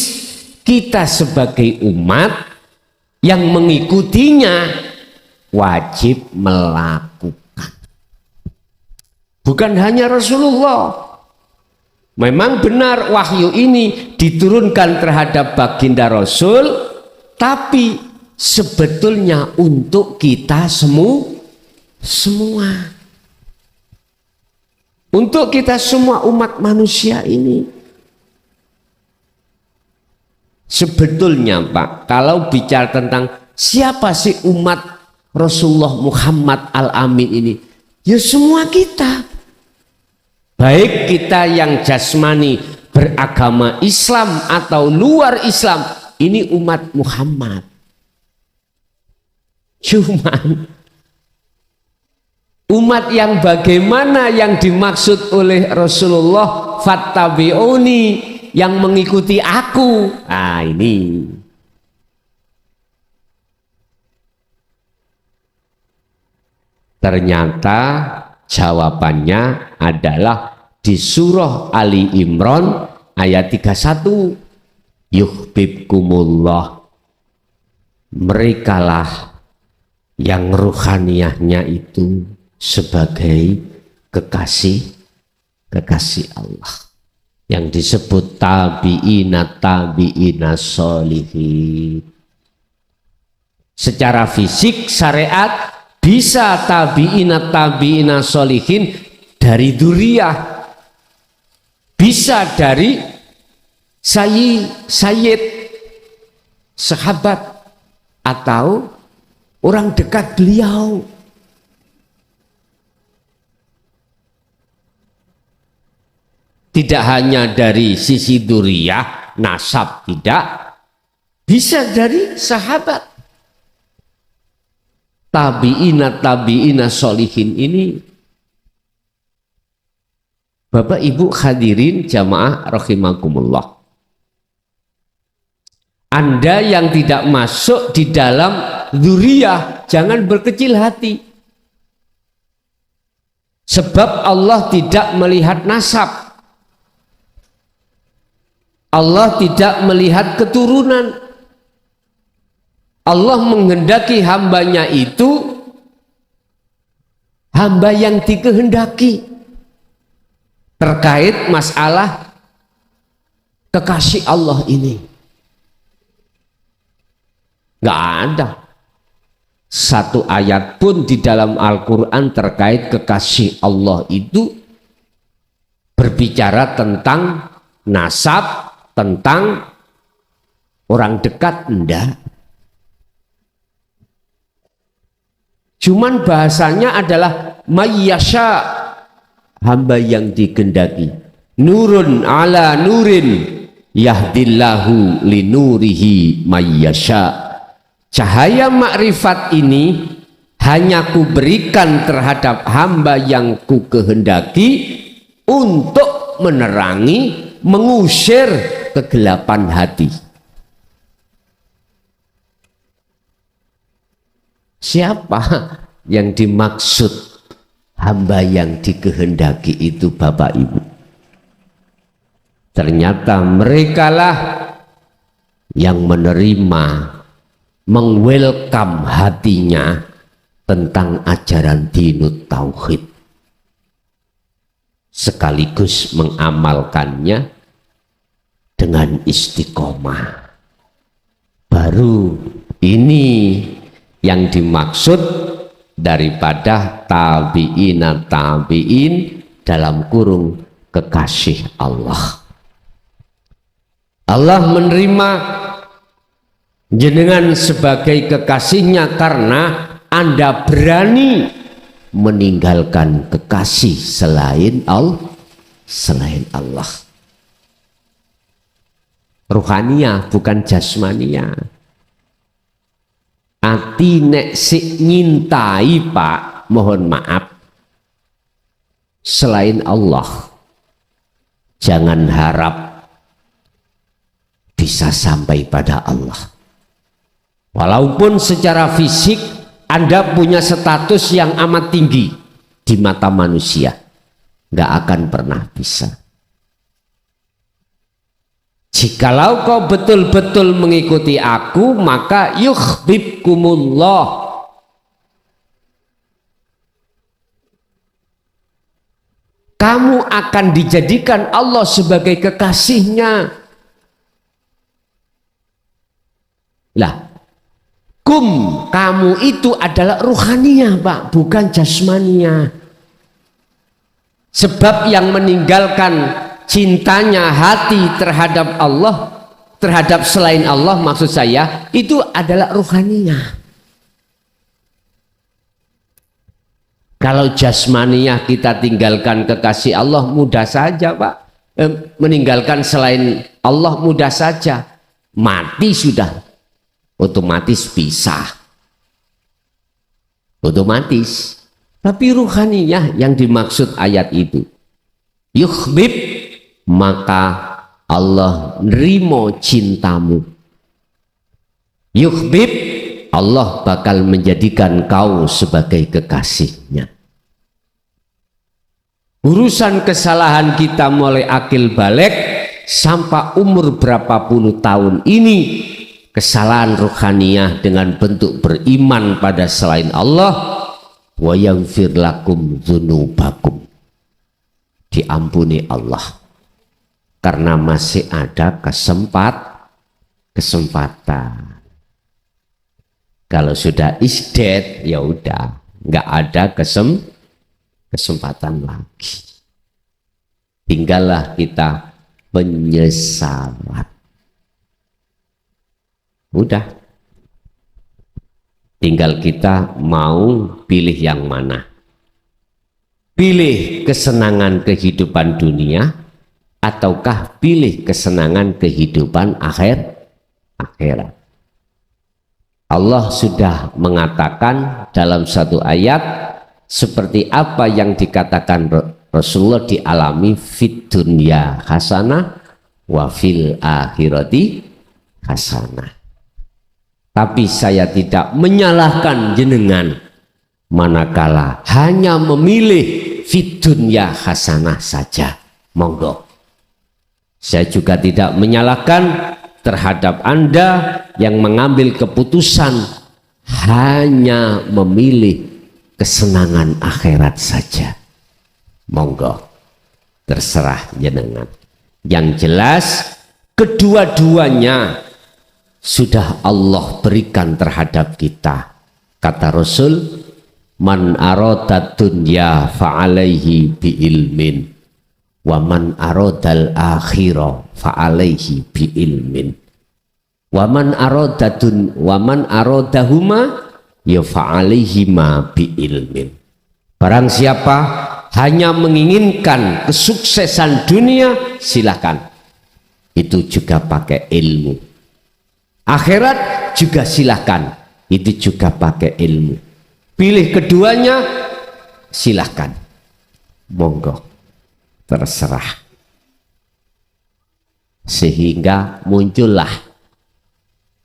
kita sebagai umat yang mengikutinya wajib melakukan. Bukan hanya Rasulullah. Memang benar wahyu ini diturunkan terhadap baginda Rasul, tapi sebetulnya untuk kita semua. Untuk kita semua umat manusia ini. Sebetulnya Pak, kalau bicara tentang siapa sih umat Rasulullah Muhammad Al-Amin ini, ya semua kita. Baik kita yang jasmani beragama Islam atau luar Islam, ini umat Muhammad. Cuman umat yang bagaimana yang dimaksud oleh Rasulullah fattabi'uni, yang mengikuti aku. Nah, ini ternyata jawabannya adalah di surah Ali Imran ayat 31. Yuhibbukumullah, merekalah yang ruhaniyahnya itu sebagai kekasih Allah, yang disebut tabi'ina sholihin. Secara fisik syariat bisa tabi'ina sholihin dari dzurriyyah, bisa dari sayyid, sahabat, atau orang dekat beliau. Tidak hanya dari sisi dzurriyyah, nasab, tidak, bisa dari sahabat. Tabi'ina sholihin ini, Bapak Ibu hadirin jamaah rahimakumullah, Anda yang tidak masuk di dalam dzurriyyah, jangan berkecil hati. Sebab Allah tidak melihat nasab, Allah tidak melihat keturunan. Allah menghendaki hambanya itu hamba yang dikehendaki. Terkait masalah kekasih Allah ini, nggak ada satu ayat pun di dalam Al-Quran terkait kekasih Allah itu berbicara tentang nasab, tentang orang dekat, enggak. Cuman bahasanya adalah mayyasha, hamba yang dikehendaki. Nurun ala nurin yahdillahu linurihi mayyasha. Cahaya makrifat ini hanya kuberikan terhadap hamba yang ku kehendaki untuk menerangi, mengusir kegelapan hati. Siapa yang dimaksud hamba yang dikehendaki itu, Bapak Ibu? Ternyata merekalah yang menerima, mengwelcome hatinya tentang ajaran dinut tauhid, sekaligus mengamalkannya dengan istiqomah. Baru ini yang dimaksud daripada tabi'in dalam kurung kekasih Allah. Allah menerima jenengan sebagai kekasihnya karena Anda berani meninggalkan kekasih selain Allah. Ruhaniyah bukan jasmaniyah. Ati nek sik nyintai, Pak, mohon maaf, selain Allah, jangan harap bisa sampai pada Allah. Walaupun secara fisik Anda punya status yang amat tinggi di mata manusia, nggak akan pernah bisa. Jikalau kau betul-betul mengikuti aku, maka yuhibbukumullah. Kamu akan dijadikan Allah sebagai kekasihnya. Lah, kamu itu adalah ruhaniyah, Pak, bukan jasmaniyah. Sebab yang meninggalkan cintanya hati terhadap Allah, terhadap selain Allah maksud saya, itu adalah ruhaniyah. Kalau jasmaniyah kita tinggalkan kekasih Allah mudah saja, Pak. Meninggalkan selain Allah mudah saja. Mati sudah, otomatis pisah, otomatis. Tapi ruhaniyah yang dimaksud ayat itu, yuhbib maka Allah nerimo cintamu. Yuhbib, Allah bakal menjadikan kau sebagai kekasihnya. Urusan kesalahan kita mulai akil balik sampai umur berapa puluh tahun ini, kesalahan rohaniyah dengan bentuk beriman pada selain Allah, wa yaghfir lakum dzunubakum, diampuni Allah karena masih ada kesempatan. Kalau sudah isdet ya udah nggak ada kesempatan lagi, tinggallah kita penyesalan. Udah, tinggal kita mau pilih yang mana. Pilih kesenangan kehidupan dunia ataukah pilih kesenangan kehidupan akhirat. Allah sudah mengatakan dalam satu ayat seperti apa yang dikatakan Rasulullah dialami fit dunya hasanah wa fil akhirati hasanah. Tapi saya tidak menyalahkan jenengan manakala hanya memilih fit dunya hasanah saja, monggo. Saya juga tidak menyalahkan terhadap Anda yang mengambil keputusan hanya memilih kesenangan akhirat saja, monggo, terserah jenengan. Yang jelas kedua-duanya sudah Allah berikan terhadap kita. Kata Rasul, man arada dunya fa'alaihi bi ilmin wa man aradal akhirah fa'alaihi bi ilmin wa man aradahuma ya fa'alaihima bi ilmin. Barang siapa hanya menginginkan kesuksesan dunia, silakan, itu juga pakai ilmu. Akhirat juga silakan, itu juga pakai ilmu. Pilih keduanya, silakan, monggo, terserah. Sehingga muncullah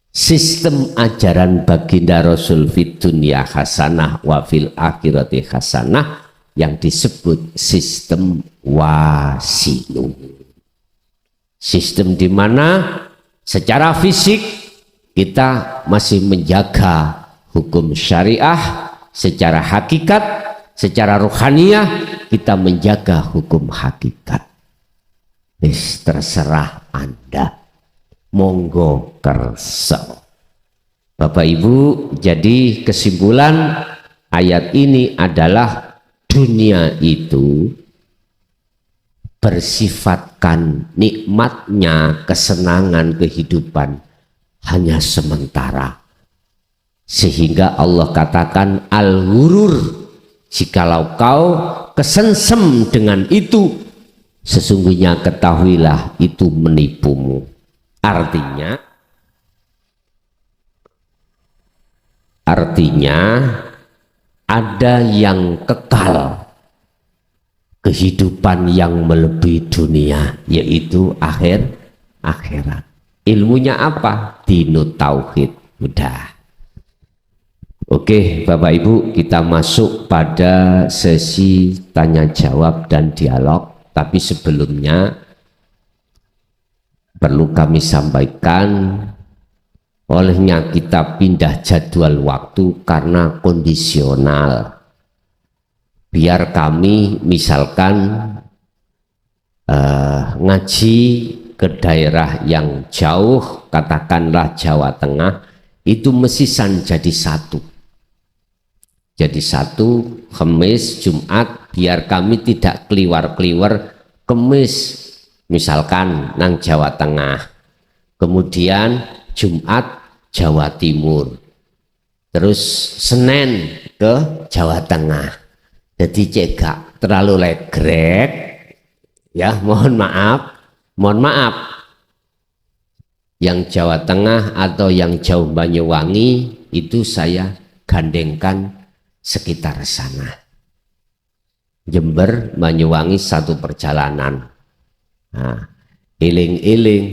sistem ajaran baginda Rasul fit dunya hasanah wa fil akhirati hasanah yang disebut sistem wasilu. Sistem di mana secara fisik kita masih menjaga hukum syariah, secara hakikat, secara rohaniyah kita menjaga hukum hakikat. Terserah Anda, monggo kersa. Bapak Ibu, jadi kesimpulan ayat ini adalah dunia itu bersifatkan nikmatnya kesenangan kehidupan hanya sementara, sehingga Allah katakan al-ghurur, jikalau kau kesengsem dengan itu, sesungguhnya ketahuilah itu menipumu. Artinya ada yang kekal, kehidupan yang melebihi dunia, yaitu akhirat. Ilmunya apa? Dinut tauhid. Udah. Oke Bapak Ibu, kita masuk pada sesi tanya jawab dan dialog. Tapi sebelumnya perlu kami sampaikan, olehnya kita pindah jadwal waktu karena kondisional. Biar kami misalkan ngaji ke daerah yang jauh, katakanlah Jawa Tengah, itu mesisan jadi satu. Jadi satu, Khamis, Jumat, biar kami tidak keliwar-keliwar. Khamis misalkan nang Jawa Tengah, kemudian Jumat Jawa Timur, terus Senin ke Jawa Tengah. Jadi cegak terlalu legrek ya, mohon maaf yang Jawa Tengah atau yang jauh Banyuwangi itu saya gandengkan sekitar sana. Jember Banyuwangi satu perjalanan, Nah, eling-eling.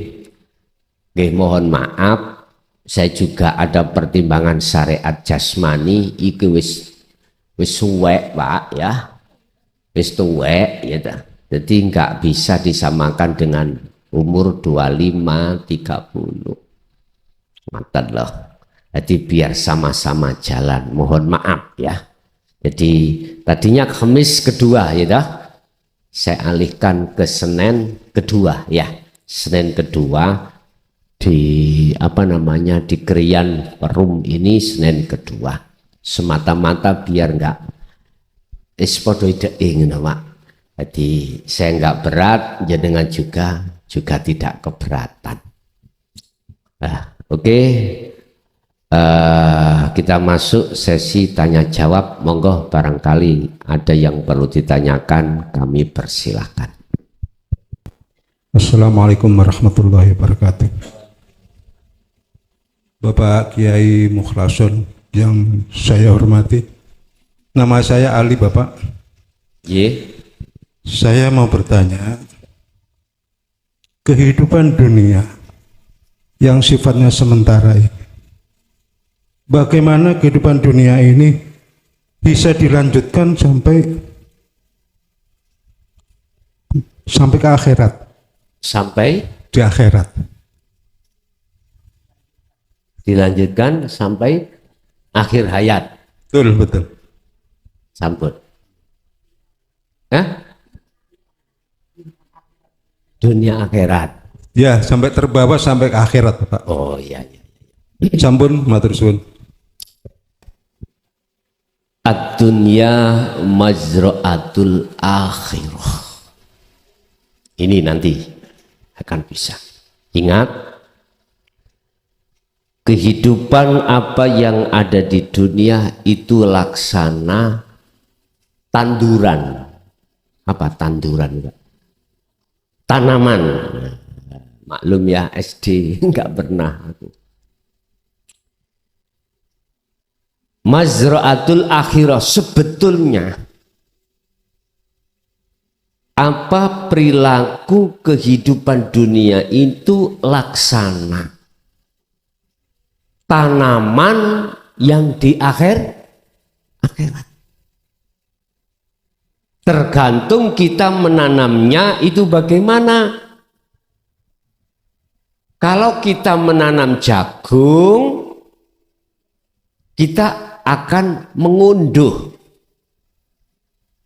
Nggih, mohon maaf, saya juga ada pertimbangan syariat jasmani iki wis suwek Pak ya. Wis tuwek ya ta. Jadi nggak bisa disamakan dengan umur 25, 30. Mantap loh. Jadi biar sama-sama jalan. Mohon maaf ya. Jadi tadinya Kamis kedua ya dah. Saya alihkan ke Senin kedua ya. Senin kedua di di Krian Perum ini Senin kedua. Semata-mata biar enggak ingin Pak. Jadi saya enggak berat, jenengan juga tidak keberatan. Oke. Kita masuk sesi tanya jawab. Monggo barangkali ada yang perlu ditanyakan, kami persilahkan. Assalamualaikum warahmatullahi wabarakatuh. Bapak Kiai Mukhlason yang saya hormati, nama saya Ali Bapak. Ye. Saya mau bertanya, kehidupan dunia yang sifatnya sementara ini, bagaimana kehidupan dunia ini bisa dilanjutkan sampai ke akhirat? Sampai di akhirat. Dilanjutkan sampai akhir hayat. Betul. Sampun. Dunia akhirat. Ya, sampai terbawa sampai ke akhirat, Pak. Oh iya. Sampun, matur suwun. Ad-dunya mazra'atul akhirah. Ini nanti akan bisa. Ingat, kehidupan apa yang ada di dunia itu laksana tanduran. Apa tanduran? Tanaman. Maklum ya, SD enggak pernah aku. Mazra'atul akhirah, sebetulnya apa perilaku kehidupan dunia itu laksana tanaman yang di akhirat. Tergantung kita menanamnya itu bagaimana. Kalau kita menanam jagung, kita akan mengunduh.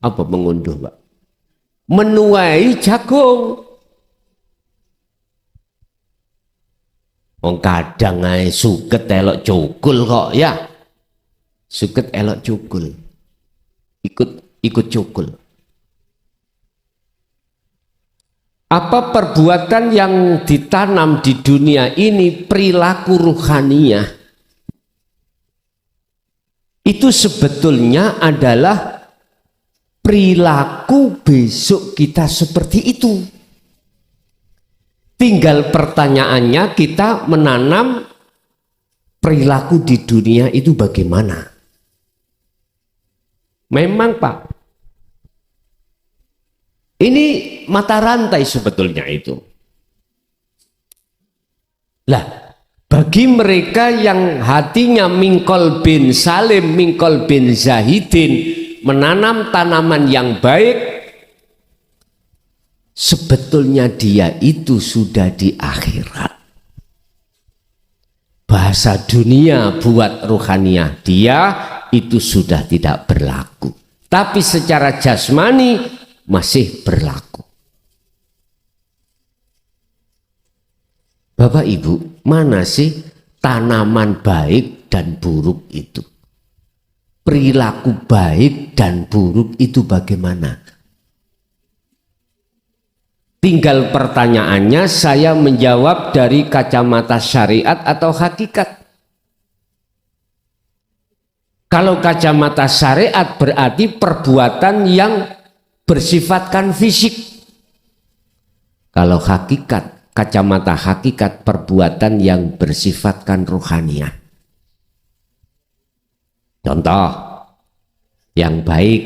Apa mengunduh, Pak? Menuai jagung. Wong kadang ae suket elok cukul kok ya. Suket elok cukul. Ikut cukul. Apa perbuatan yang ditanam di dunia ini, perilaku ruhaniyah, itu sebetulnya adalah perilaku besok kita seperti itu. Tinggal pertanyaannya, kita menanam perilaku di dunia itu bagaimana? Memang Pak, ini mata rantai sebetulnya itu. Lah, bagi mereka yang hatinya mingkol bin salim, mingkol bin zahidin, menanam tanaman yang baik, sebetulnya dia itu sudah di akhirat. Bahasa dunia buat ruhaniyah dia itu sudah tidak berlaku. Tapi secara jasmani masih berlaku. Bapak Ibu, mana sih tanaman baik dan buruk itu? Perilaku baik dan buruk itu bagaimana? Tinggal pertanyaannya saya menjawab dari kacamata syariat atau hakikat. Kalau kacamata syariat berarti perbuatan yang bersifatkan fisik. Kalau hakikat, kacamata hakikat, perbuatan yang bersifatkan ruhaniyah. Contoh yang baik,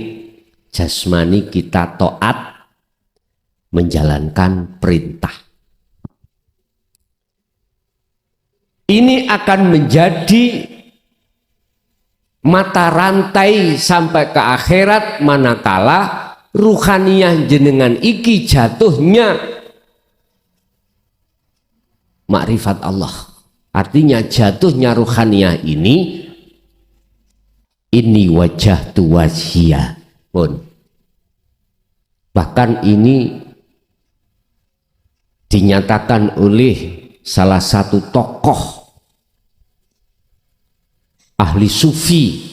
jasmani kita taat, menjalankan perintah. Ini akan menjadi mata rantai sampai ke akhirat, manakala ruhaniyah jenengan iki jatuhnya makrifat Allah. Artinya jatuhnya ruhaniyah ini wajah tu wajhiyah pun. Bahkan ini dinyatakan oleh salah satu tokoh ahli sufi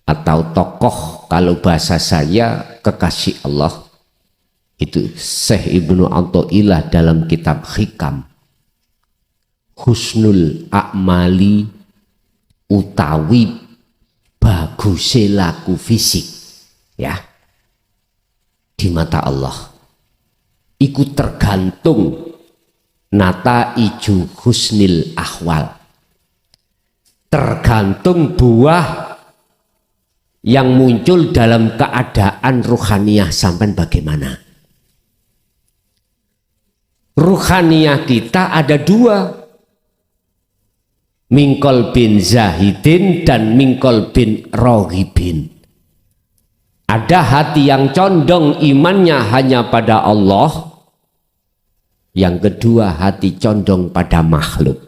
atau tokoh, kalau bahasa saya kekasih Allah, itu Syekh Ibnu Athaillah dalam kitab Hikam, husnul a'mali utawi baguse laku fisik ya di mata Allah iku tergantung nata iju husnil ahwal, tergantung buah yang muncul dalam keadaan ruhaniyah sampai bagaimana. Ruhaniyah kita ada dua, mingkol bin zahidin dan mingkol bin rohibin. Ada hati yang condong imannya hanya pada Allah, yang kedua hati condong pada makhluk.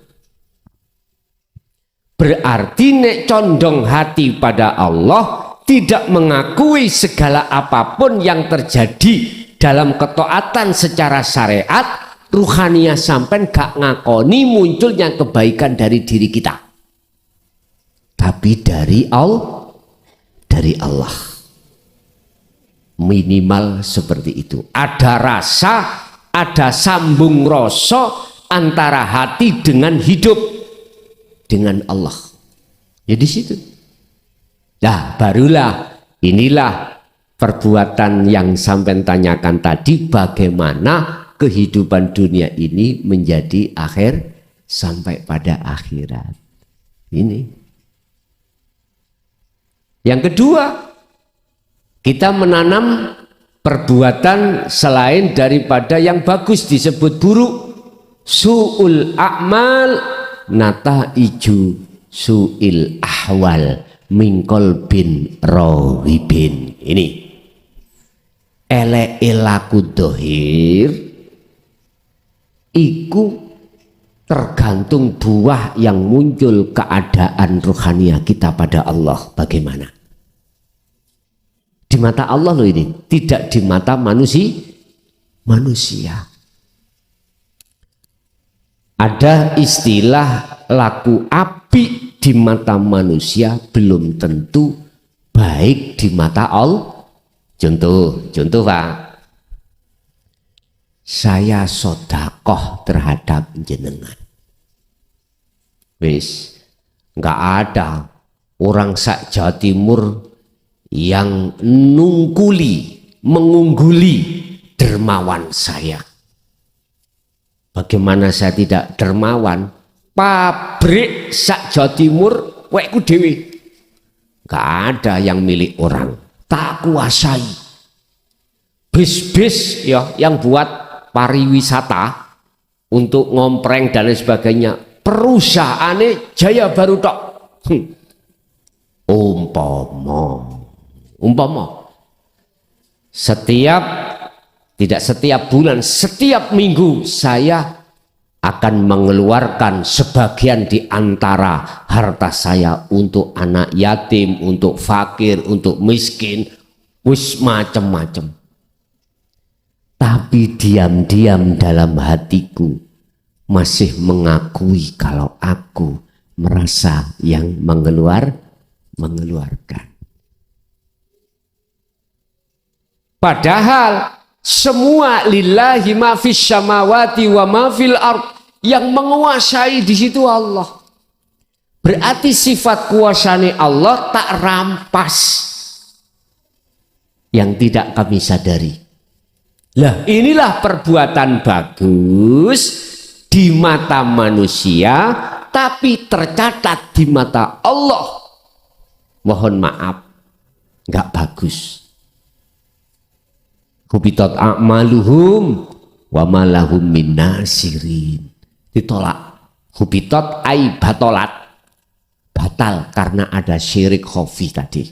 Berarti nek condong hati pada Allah, tidak mengakui segala apapun yang terjadi dalam ketaatan secara syariat, ruhaniyah sampai gak ngakoni munculnya kebaikan dari diri kita, tapi dari Allah. Minimal seperti itu. Ada rasa, ada sambung rasa antara hati dengan hidup, dengan Allah. Ya di situ. Nah, barulah inilah perbuatan yang sampai tanyakan tadi, bagaimana kehidupan dunia ini menjadi akhir sampai pada akhirat. Ini. Yang kedua, kita menanam perbuatan selain daripada yang bagus disebut buruk. Su'ul a'mal nata iju su'il ahwal mingkol bin rohibin. Ini ele-elaku dohir iku tergantung buah yang muncul keadaan ruhaniyah kita pada Allah bagaimana. Di mata Allah loh ini, tidak di mata manusia. Ada istilah laku apik di mata manusia belum tentu baik di mata Allah. Contoh Pak, saya sodakoh terhadap jenengan. Wis, nggak ada orang sak Jawa Timur yang mengungguli dermawan saya. Bagaimana saya tidak dermawan? Pabrik sak Jawa Timur wekku dewe. Gak ada yang milik orang, tak kuasai. Bis-bis ya yang buat pariwisata untuk ngompreng dan lain sebagainya, perusahaannya Jaya Baru tok. Umpama tidak setiap bulan, setiap minggu saya akan mengeluarkan sebagian di antara harta saya untuk anak yatim, untuk fakir, untuk miskin, wis macam-macam. Tapi diam-diam dalam hatiku masih mengakui kalau aku merasa yang mengeluarkan. Padahal semua lillahi ma fis samawati wa ma fil ard, yang menguasai di situ Allah. Berarti sifat kuasanya Allah tak rampas yang tidak kami sadari. Lah inilah perbuatan bagus di mata manusia, tapi tercatat di mata Allah, mohon maaf, nggak bagus. Hubitat a'maluhum wa ma lahum min nasirin. Ditolak. Hubitat ai batolat. Batal karena ada syirik khafi tadi.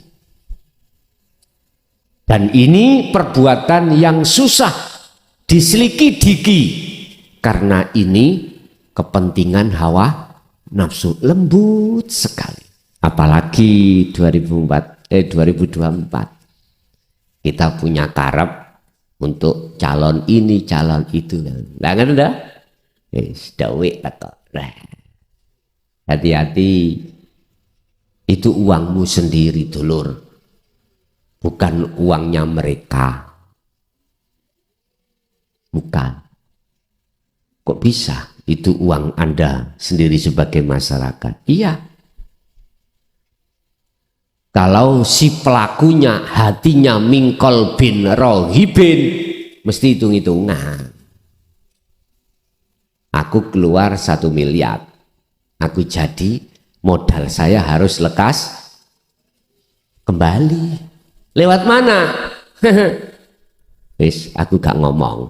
Dan ini perbuatan yang susah diselidiki karena ini kepentingan hawa nafsu, lembut sekali. Apalagi 2024 kita punya karep untuk calon ini calon itu. Lah kan udah dawik tak. Hati-hati, itu uangmu sendiri dulur, bukan uangnya mereka. Bukan. Kok bisa itu uang Anda sendiri sebagai masyarakat? Iya. Kalau si pelakunya hatinya mingkol bin rohibin, mesti hitung-hitungan. Aku keluar 1 miliar, aku jadi modal saya harus lekas kembali. Lewat mana? Wis, aku gak ngomong.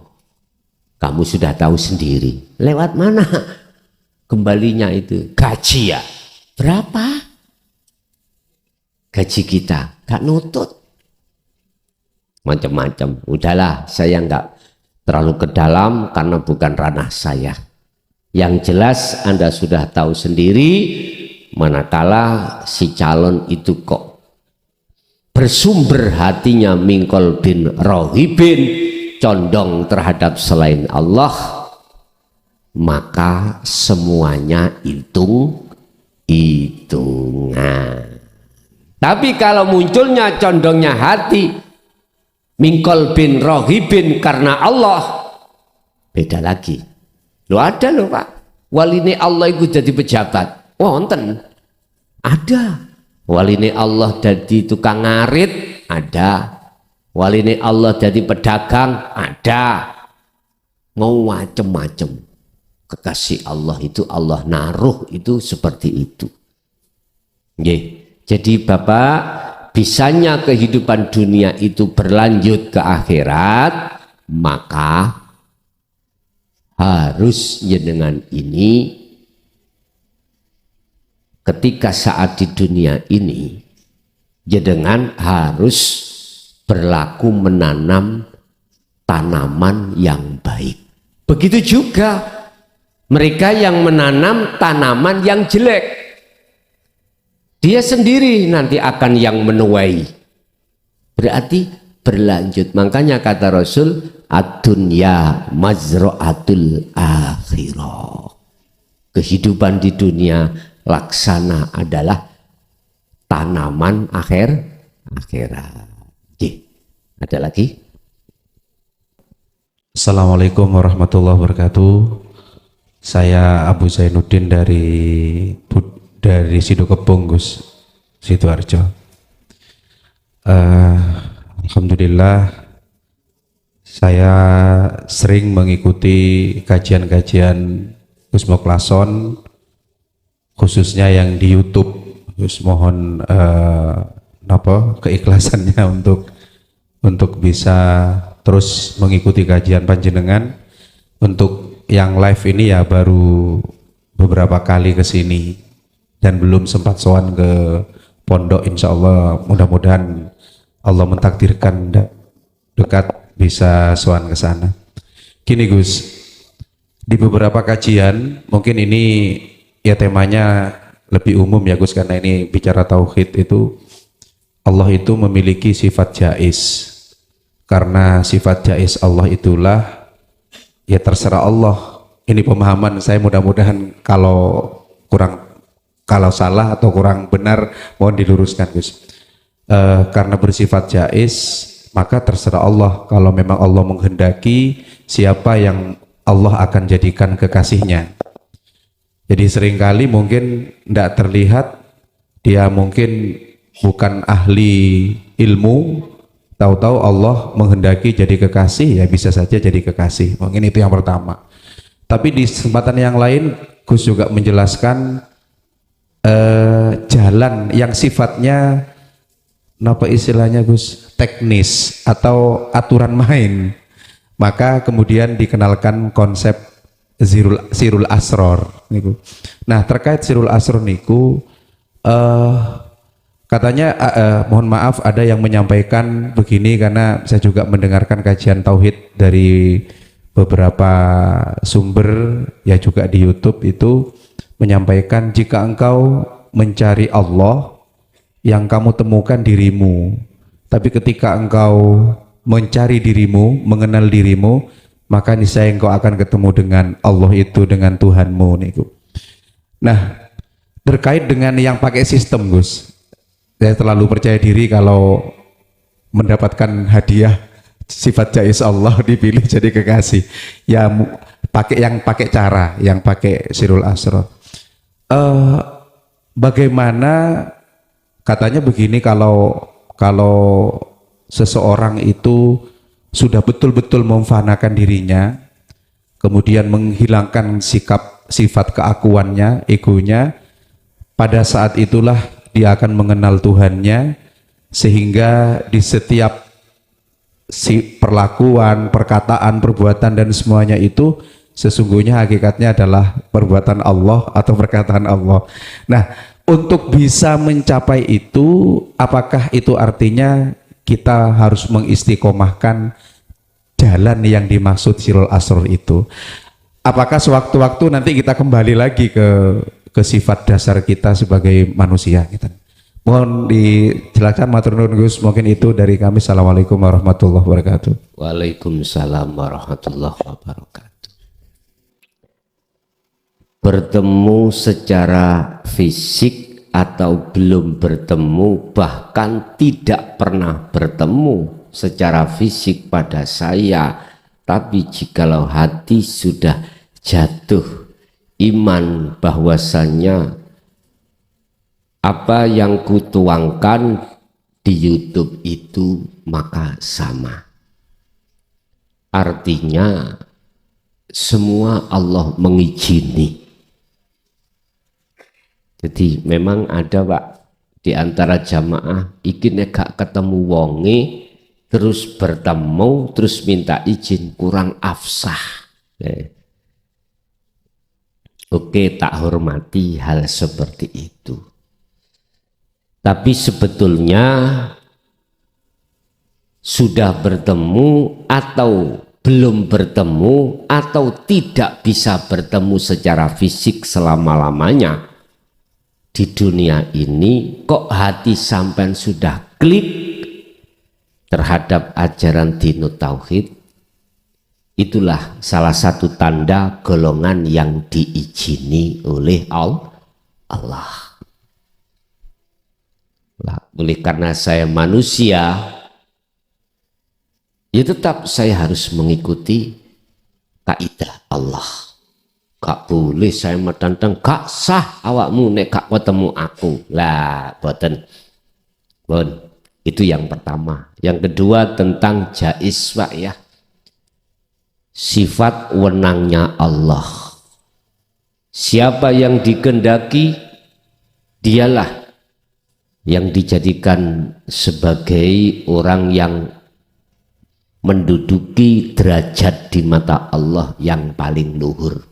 Kamu sudah tahu sendiri. Lewat mana kembalinya itu? Gaji ya? Berapa? Gaji kita gak nutut. Macam-macam. Udahlah, saya gak terlalu ke dalam karena bukan ranah saya. Yang jelas Anda sudah tahu sendiri, manakala si calon itu kok bersumber hatinya mingkol bin rohibin, condong terhadap selain Allah, maka semuanya hitung-hitungan. Tapi kalau munculnya condongnya hati mingkol bin rohibin karena Allah, beda lagi. Lo ada lo Pak, waline Allah itu jadi pejabat. Wonten, ada. Waline Allah jadi tukang ngarit, ada. Waline Allah jadi pedagang, ada. Mau macem-macem. Kekasih Allah itu Allah naruh itu seperti itu. Jadi Bapak, bisanya kehidupan dunia itu berlanjut ke akhirat, maka harus jenengan ini ketika saat di dunia ini jenengan harus berlaku menanam tanaman yang baik. Begitu juga mereka yang menanam tanaman yang jelek, dia sendiri nanti akan yang menuai. Berarti berlanjut. Makanya kata Rasul, ad-dunya mazra'atul akhirah. Kehidupan di dunia laksana adalah tanaman akhirat. Ada lagi? Assalamualaikum warahmatullahi wabarakatuh. Saya Abu Zainuddin dari Sidokepung, Gus, Sidoarjo. Alhamdulillah, saya sering mengikuti kajian-kajian Gus Moklason, khususnya yang di YouTube. Gus mohon keikhlasannya untuk bisa terus mengikuti kajian panjenengan. Untuk yang live ini ya baru beberapa kali ke sini dan belum sempat sowan ke pondok. Insya Allah mudah-mudahan Allah mentakdirkan dekat bisa sowan ke sana. Gini Gus, di beberapa kajian mungkin ini ya temanya lebih umum ya Gus, karena ini bicara tauhid. Itu Allah itu memiliki sifat jaiz. Karena sifat jaiz Allah itulah ya terserah Allah. Ini pemahaman saya, mudah-mudahan kalau salah atau kurang benar mohon diluruskan Gus. Karena bersifat jaiz maka terserah Allah. Kalau memang Allah menghendaki, siapa yang Allah akan jadikan kekasihnya. Jadi seringkali mungkin tidak terlihat, dia mungkin bukan ahli ilmu, tahu-tahu Allah menghendaki jadi kekasih, ya bisa saja jadi kekasih. Mungkin itu yang pertama. Tapi di kesempatan yang lain Gus juga menjelaskan jalan yang sifatnya Napa istilahnya Gus, teknis atau aturan main. Maka kemudian dikenalkan konsep sirul asror niku. Nah, terkait sirul asror niku katanya mohon maaf ada yang menyampaikan begini, karena saya juga mendengarkan kajian tauhid dari beberapa sumber ya juga di YouTube itu menyampaikan, jika engkau mencari Allah yang kamu temukan dirimu, tapi ketika engkau mencari dirimu, mengenal dirimu, maka niscaya engkau akan ketemu dengan Allah itu, dengan Tuhanmu niku. Nah, terkait dengan yang pakai sistem Gus, saya terlalu percaya diri kalau mendapatkan hadiah sifat jais Allah dipilih jadi kekasih. Ya pakai yang pakai cara, yang pakai sirul asrar. Bagaimana katanya begini, kalau seseorang itu sudah betul-betul memfanakan dirinya, kemudian menghilangkan sifat keakuannya, egonya, pada saat itulah dia akan mengenal Tuhannya, sehingga di setiap perlakuan, perkataan, perbuatan dan semuanya itu sesungguhnya hakikatnya adalah perbuatan Allah atau perkataan Allah. Nah, untuk bisa mencapai itu, apakah itu artinya kita harus mengistiqomahkan jalan yang dimaksud sirul asror itu? Apakah sewaktu-waktu nanti kita kembali lagi ke sifat dasar kita sebagai manusia? Gitu. Mohon dijelaskan matur nuwun Gus. Mungkin itu dari kami. Assalamualaikum warahmatullahi wabarakatuh. Waalaikumsalam warahmatullahi wabarakatuh. Bertemu secara fisik atau belum bertemu, bahkan tidak pernah bertemu secara fisik pada saya, tapi jikalau hati sudah jatuh iman bahwasanya apa yang kutuangkan di YouTube itu maka sama. Artinya semua Allah mengizini. Jadi memang ada Pak di antara jamaah iki nek gak ketemu wonge terus bertemu terus minta izin, kurang afsah. Oke, tak hormati hal seperti itu. Tapi sebetulnya sudah bertemu atau belum bertemu atau tidak bisa bertemu secara fisik selama-lamanya di dunia ini, kok hati sampean sudah klik terhadap ajaran dinut tauhid, itulah salah satu tanda golongan yang diizini oleh Allah. Oleh karena saya manusia, ya tetap saya harus mengikuti kaidah Allah. Gak boleh saya metantang, gak sah awakmu nek gak ketemu aku. Lah, boten. Bon, itu yang pertama. Yang kedua tentang jais Pak ya. Sifat wenangnya Allah. Siapa yang dikehendaki, dialah yang dijadikan sebagai orang yang menduduki derajat di mata Allah yang paling luhur.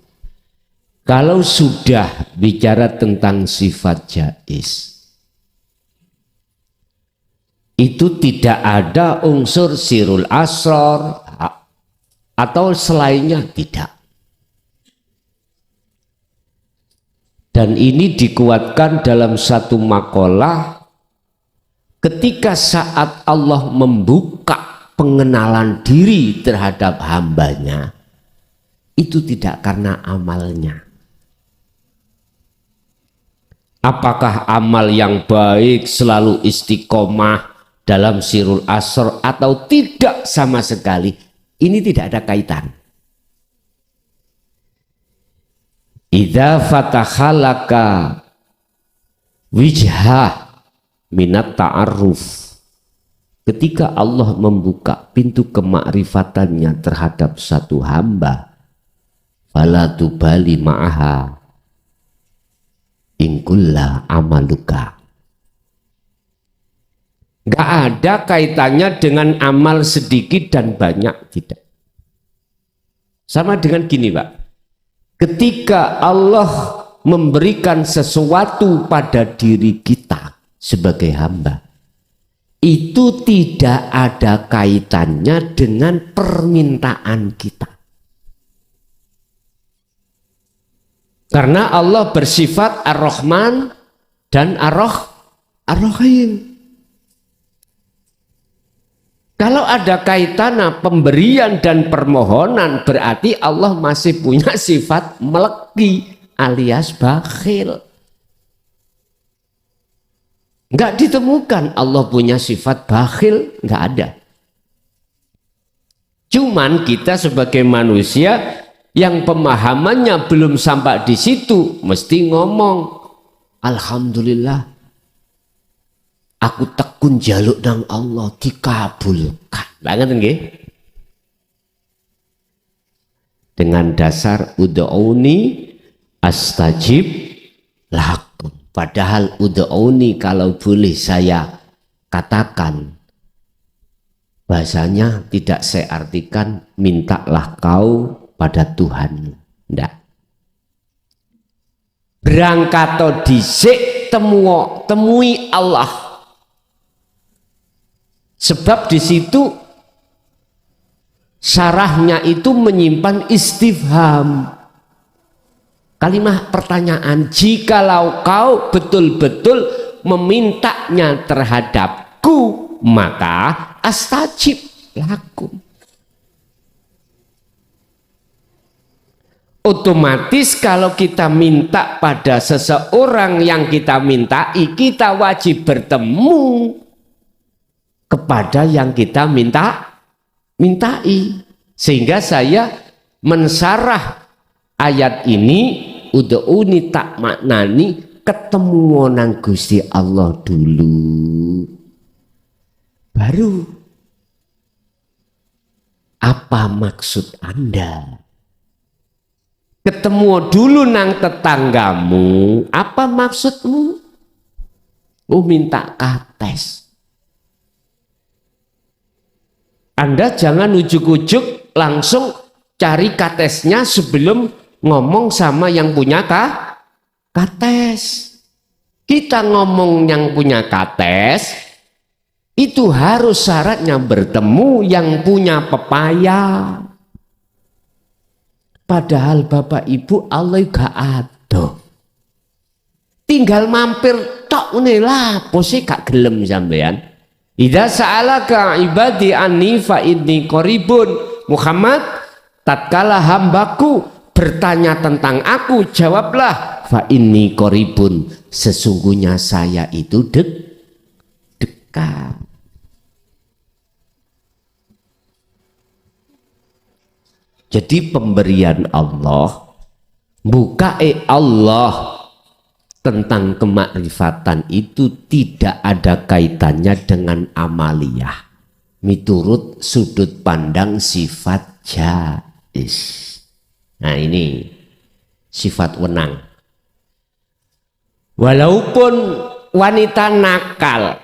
Kalau sudah bicara tentang sifat jais, itu tidak ada unsur sirul asror atau selainnya, tidak. Dan ini dikuatkan dalam satu makalah ketika saat Allah membuka pengenalan diri terhadap hambanya, itu tidak karena amalnya. Apakah amal yang baik selalu istiqomah dalam sirul asr atau tidak sama sekali? Ini tidak ada kaitan. Idza fatahalaka wijhah minat ta'arruf. Ketika Allah membuka pintu kemakrifatannya terhadap satu hamba, fala tubali ma'aha ingkulla amaluka. Nggak ada kaitannya dengan amal sedikit dan banyak, tidak. Sama dengan gini Pak, ketika Allah memberikan sesuatu pada diri kita sebagai hamba, itu tidak ada kaitannya dengan permintaan kita. Karena Allah bersifat Ar-Rahman dan Ar-Rahim. Kalau ada kaitan pemberian dan permohonan, berarti Allah masih punya sifat meleki alias bakhil. Enggak ditemukan Allah punya sifat bakhil, enggak ada. Cuman kita sebagai manusia yang pemahamannya belum sampai di situ, mesti ngomong, alhamdulillah, aku tekun jaluk nang Allah dikabulkan. Banget nggih? Dengan dasar ud'uni astajib lakum. Padahal ud'uni kalau boleh saya katakan, bahasanya tidak saya artikan mintalah kau pada Tuhan. Tidak. Berangkat dhisik temui Allah. Sebab di situ syarahnya itu menyimpan istifham. Kalimat pertanyaan, jikalau kau betul-betul memintanya terhadapku, maka astajib lakum. Otomatis kalau kita minta pada seseorang yang kita mintai, kita wajib bertemu kepada yang kita mintai. Sehingga saya mensarah ayat ini, ud'uni tak maknani ketemu nang Gusti Allah dulu, baru apa maksud Anda? Ketemu dulu nang tetanggamu, apa maksudmu? Minta kates. Anda jangan ujuk-ujuk langsung cari katesnya sebelum ngomong sama yang punya kates. Kita ngomong yang punya kates, itu harus syaratnya bertemu yang punya pepaya. Padahal Bapak Ibu Allah gak ada. Tinggal mampir tok ngene lah, pose gak gelem sampean. Idza sa'alaka ibadi anni fa inni qaribun. Muhammad, tatkala hambaku bertanya tentang aku, jawablah fa inni qaribun, sesungguhnya saya itu dekat. Jadi pemberian Allah, buka Allah tentang kemakrifatan itu tidak ada kaitannya dengan amaliyah. Miturut sudut pandang sifat jais. Nah ini sifat wenang. Walaupun wanita nakal,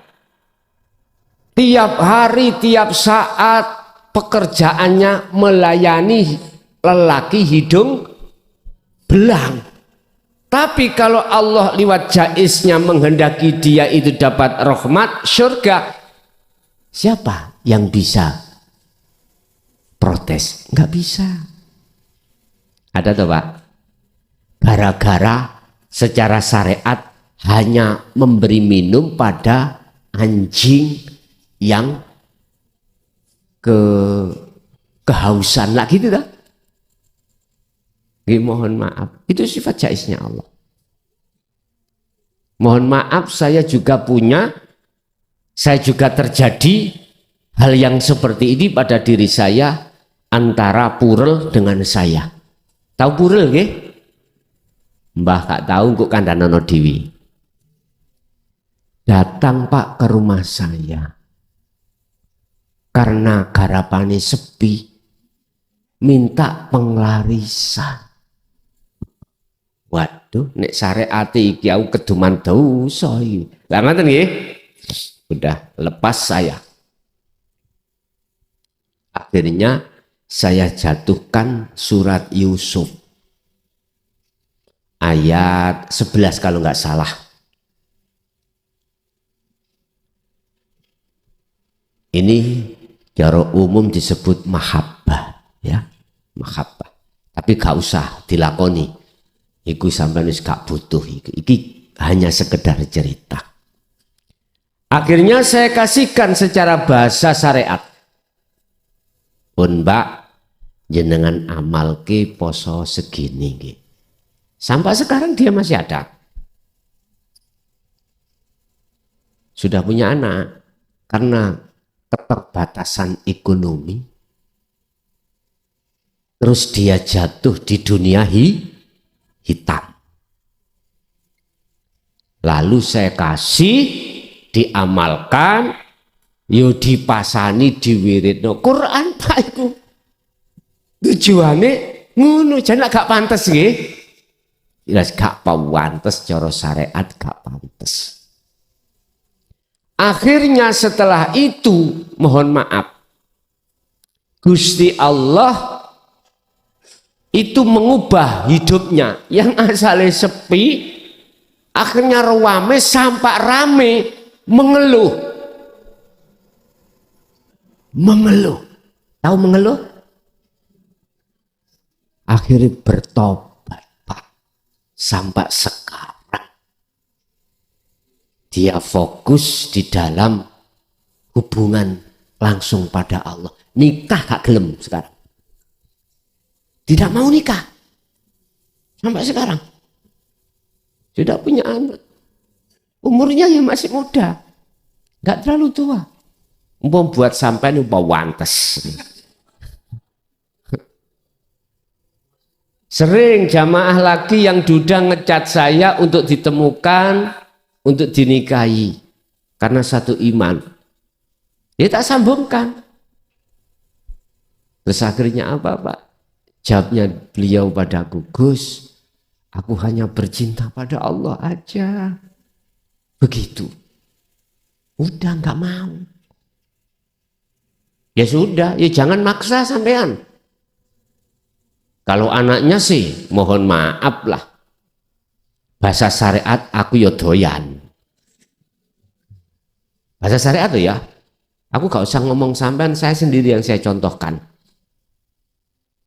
tiap hari, tiap saat pekerjaannya melayani lelaki hidung belang. Tapi kalau Allah lewat jaisnya menghendaki dia itu dapat rahmat surga, siapa yang bisa protes? Nggak bisa. Ada tuh Pak? Gara-gara secara syariat hanya memberi minum pada anjing yang kehausan lah gitu dah. Mohon maaf, itu sifat jaisnya Allah. Mohon maaf, saya juga terjadi hal yang seperti ini pada diri saya antara Purel dengan saya. Tahu Purel nggih? Mbah gak tahu kok kandhanono dewi. Datang Pak ke rumah saya. Karena garapane sepi, minta penglarisan. Waduh, nek syariat iki aku keduman dosa iki. Lah ngoten nggih. Sudah lepas saya. Akhirnya saya jatuhkan surat Yusuf. Ayat 11 kalau nggak salah. Ini cara umum disebut mahabbah, ya, mahabbah. Tapi gak usah dilakoni. Iku sampeyan wis gak butuh iki hanya sekedar cerita. Akhirnya saya kasihkan secara bahasa syariat. Pun Mbak, jenengan amalke poso segini nggih. Sampai sekarang dia masih ada. Sudah punya anak karena keterbatasan ekonomi. Terus dia jatuh di dunia hitam. Lalu saya kasih, diamalkan, yo dipasani diwiridno Quran Pak iku. Tujuane ngono jan gak pantes nggih. Jelas gak pantes cara syariat gak pantes. Akhirnya setelah itu mohon maaf Gusti Allah itu mengubah hidupnya yang asalnya sepi akhirnya rame sampai rame mengeluh. Tahu mengeluh? Akhirnya bertobat Pak. Sampai sekarang dia fokus di dalam hubungan langsung pada Allah. Nikah gak gelem sekarang. Tidak mau nikah. Sampai sekarang. Sudah punya anak. Umurnya ya masih muda. Gak terlalu tua. Umpam buat sampai umpam wantes. Sering jamaah lagi yang duda ngecat saya untuk ditemukan, untuk dinikahi. Karena satu iman. Dia tak sambungkan. Terus akhirnya apa Pak? Jawabnya beliau padaku, Gus, aku hanya bercinta pada Allah aja. Begitu. Udah nggak mau. Ya sudah, ya jangan maksa sampean. Kalau anaknya sih, mohon maaf lah. Bahasa syariat aku ya doyan. Bahasa syariat tuh ya. Aku gak usah ngomong sampean, saya sendiri yang saya contohkan.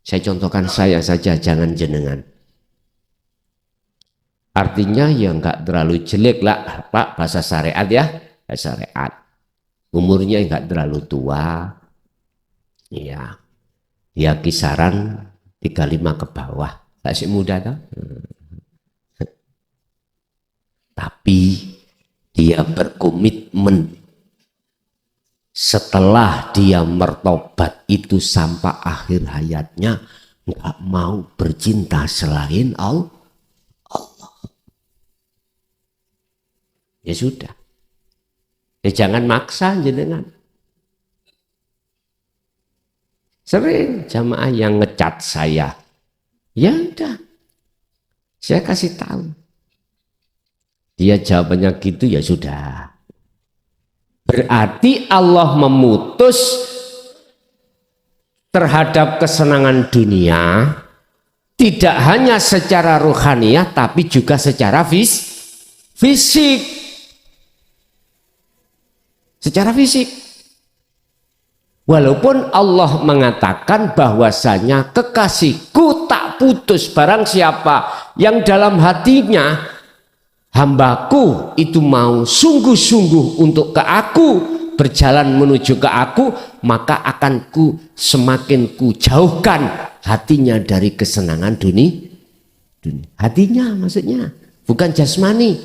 Saya contohkan saya saja, jangan jenengan. Artinya ya nggak terlalu jelek lah Pak, bahasa syariat ya, bahasa syariat. Umurnya nggak terlalu tua, ya, dia kisaran 35 ke bawah, masih muda kan? Tapi dia berkomitmen setelah dia mertobat itu sampai akhir hayatnya nggak mau bercinta selain Allah. Ya sudah. Ya jangan maksa jenengan. Sering jamaah yang ngecat saya. Ya udah. Saya kasih tahu. Dia jawabannya gitu ya sudah. Berarti Allah memutus terhadap kesenangan dunia tidak hanya secara rohaniah tapi juga secara fisik. Secara fisik. Walaupun Allah mengatakan bahwasanya kekasihku tak putus barang siapa yang dalam hatinya hambaku itu mau sungguh-sungguh untuk ke aku, berjalan menuju ke aku, maka akan ku semakin ku jauhkan hatinya dari kesenangan dunia. Hatinya maksudnya, bukan jasmani.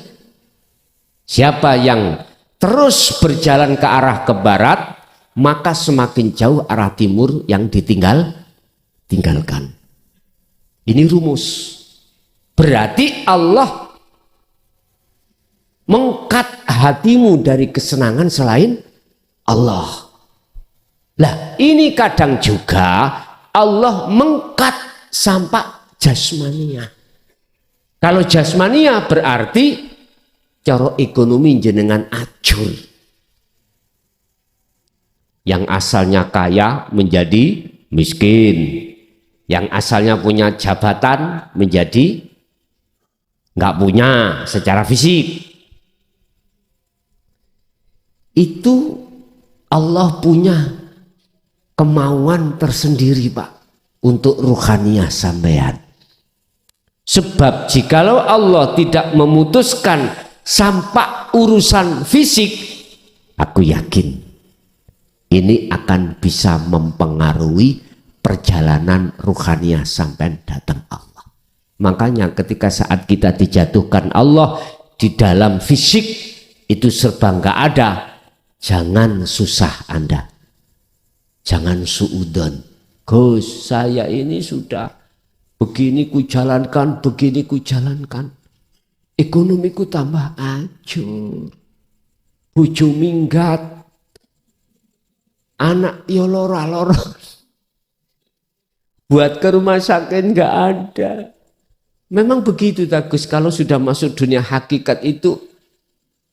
Siapa yang terus berjalan ke arah ke barat, maka semakin jauh arah timur yang tinggalkan. Ini rumus. Berarti Allah mengkat hatimu dari kesenangan selain Allah. Lah ini kadang juga Allah mengkat sampai jasmania. Kalau jasmania berarti cara ekonomi jenengan acur. Yang asalnya kaya menjadi miskin. Yang asalnya punya jabatan menjadi nggak punya secara fisik. Itu Allah punya kemauan tersendiri Pak untuk ruhaniyah sampean. Sebab jikalau Allah tidak memutuskan sampai urusan fisik, aku yakin ini akan bisa mempengaruhi perjalanan ruhaniyah sampai datang Allah. Makanya ketika saat kita dijatuhkan Allah di dalam fisik itu serba nggak ada, jangan susah Anda, jangan suudon. Gus, saya ini sudah begini ku jalankan, begini ku jalankan, ekonomiku tambah hancur, bojo minggat, anak yo loro-loro, buat ke rumah sakit nggak ada. Memang begitu Gus, kalau sudah masuk dunia hakikat itu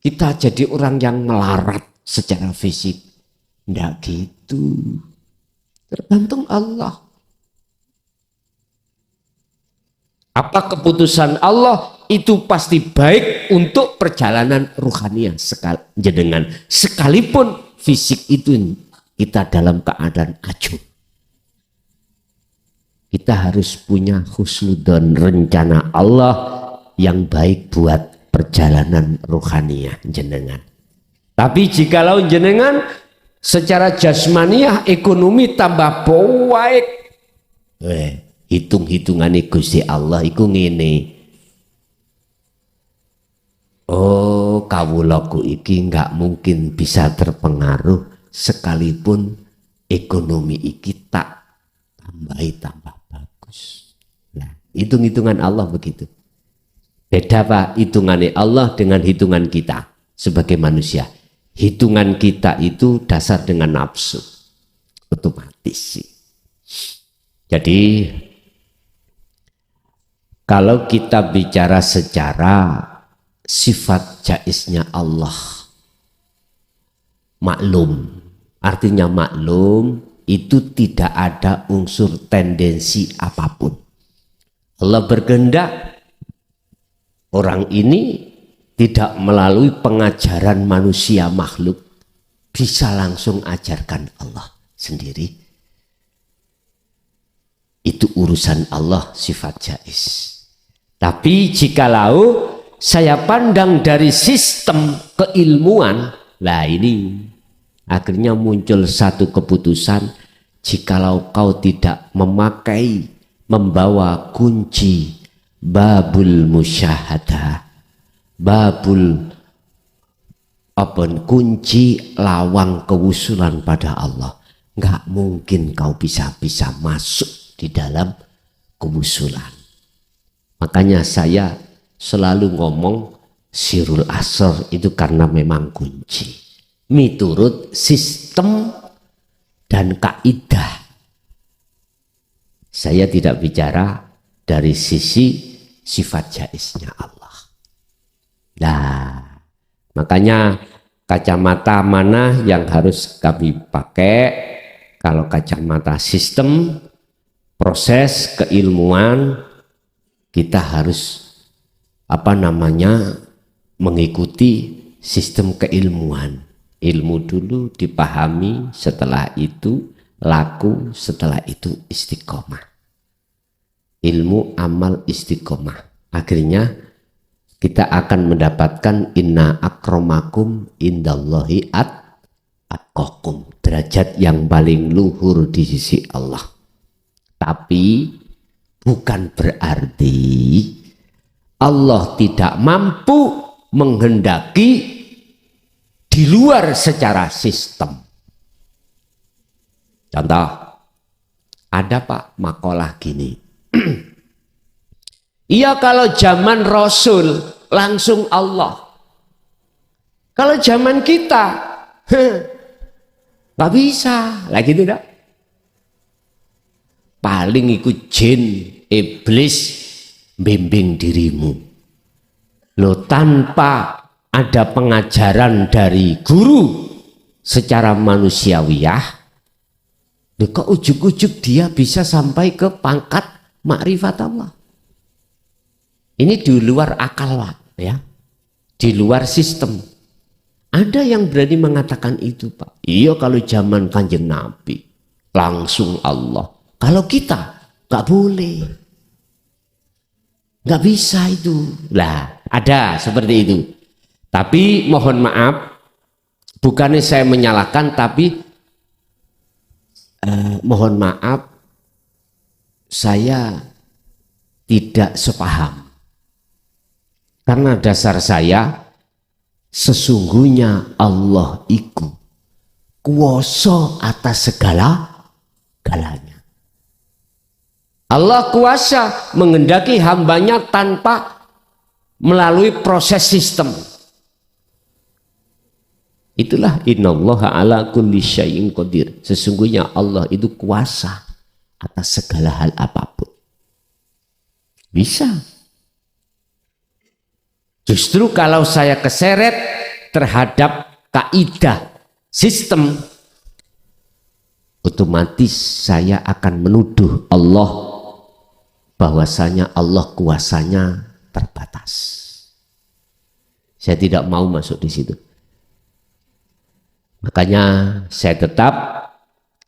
kita jadi orang yang melarat secara fisik. Nggak gitu, tergantung Allah. Apa keputusan Allah itu pasti baik untuk perjalanan ruhaniyah jenengan, sekalipun fisik itu kita dalam keadaan acuh. Kita harus punya husnudzon, rencana Allah yang baik buat perjalanan ruhaniyah jenengan. Tapi jikalau jenengan secara jasmaniah ekonomi tambah baik, hitung-hitungan Gusti Allah iku ngene. Oh, kawulaku iki nggak mungkin bisa terpengaruh sekalipun ekonomi iki tak tambah bagus. Nah, hitung-hitungan Allah begitu. Beda Pak hitungannya Allah dengan hitungan kita sebagai manusia. Hitungan kita itu dasar dengan nafsu, otomatis sih. Jadi kalau kita bicara secara sifat jaiznya Allah, maklum, artinya maklum itu tidak ada unsur tendensi apapun. Allah berkehendak orang ini tidak melalui pengajaran manusia makhluk, bisa langsung ajarkan Allah sendiri. Itu urusan Allah, sifat jaiz. Tapi jikalau saya pandang dari sistem keilmuan, lah ini akhirnya muncul satu keputusan, jikalau kau tidak membawa kunci babul musyahadah, kunci lawang kewusulan pada Allah, nggak mungkin kau bisa masuk di dalam kewusulan. Makanya saya selalu ngomong sirul asr itu karena memang kunci miturut sistem dan kaidah. Saya tidak bicara dari sisi sifat jaiznya Allah. Nah, makanya kacamata mana yang harus kami pakai? Kalau kacamata sistem, proses keilmuan, kita harus mengikuti sistem keilmuan. Ilmu dulu dipahami, setelah itu laku, setelah itu istiqomah. Ilmu, amal, istiqomah. Akhirnya kita akan mendapatkan inna akramakum indallahi atqakum, derajat yang paling luhur di sisi Allah. Tapi bukan berarti Allah tidak mampu menghendaki di luar secara sistem. Contoh, ada Pak makalah gini. Iya, kalau zaman Rasul langsung Allah. Kalau zaman kita nggak bisa, lagi tidak. Paling ikut jin, iblis bimbing dirimu. Lo tanpa ada pengajaran dari guru secara manusiawiyah, kok ujuk-ujuk dia bisa sampai ke pangkat makrifat Allah. Ini di luar akal, Pak, ya. Di luar sistem. Ada yang berani mengatakan itu, Pak. Iya, kalau zaman Kanjeng Nabi langsung Allah. Kalau kita nggak boleh, nggak bisa itu. Lah, ada seperti itu. Tapi mohon maaf, bukannya saya menyalahkan, tapi mohon maaf, saya tidak sepaham. Karena dasar saya, sesungguhnya Allah iku kuasa atas segala-galanya. Allah kuasa menghendaki hambanya tanpa melalui proses sistem. Itulah innallaha ala kulli syai'in qadir. Sesungguhnya Allah itu kuasa atas segala hal apapun. Bisa. Justru kalau saya keseret terhadap kaidah sistem, otomatis saya akan menuduh Allah bahwasanya Allah kuasanya terbatas. Saya tidak mau masuk di situ. Makanya saya tetap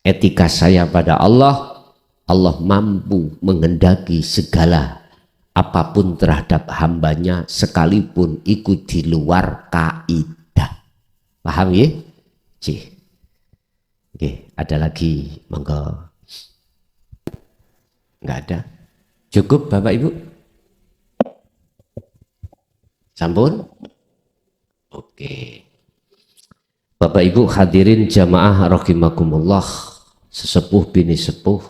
etika saya pada Allah. Allah mampu menghendaki segala apapun terhadap hambanya sekalipun ikut di luar kaidah. Paham ya? Cih. Oke, ada lagi, monggo. Enggak ada. Cukup Bapak Ibu? Sampun? Oke. Bapak Ibu hadirin jamaah rahimakumullah, sesepuh bini sepuh,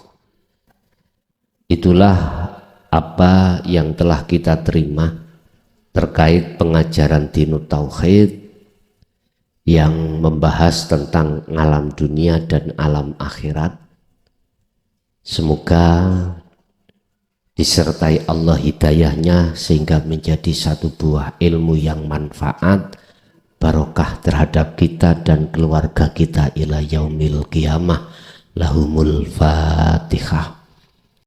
itulah apa yang telah kita terima terkait pengajaran Dinut Tauhid yang membahas tentang alam dunia dan alam akhirat. Semoga disertai Allah hidayahnya sehingga menjadi satu buah ilmu yang manfaat, barokah terhadap kita dan keluarga kita ila yaumil qiyamah. Lahumul Fatihah.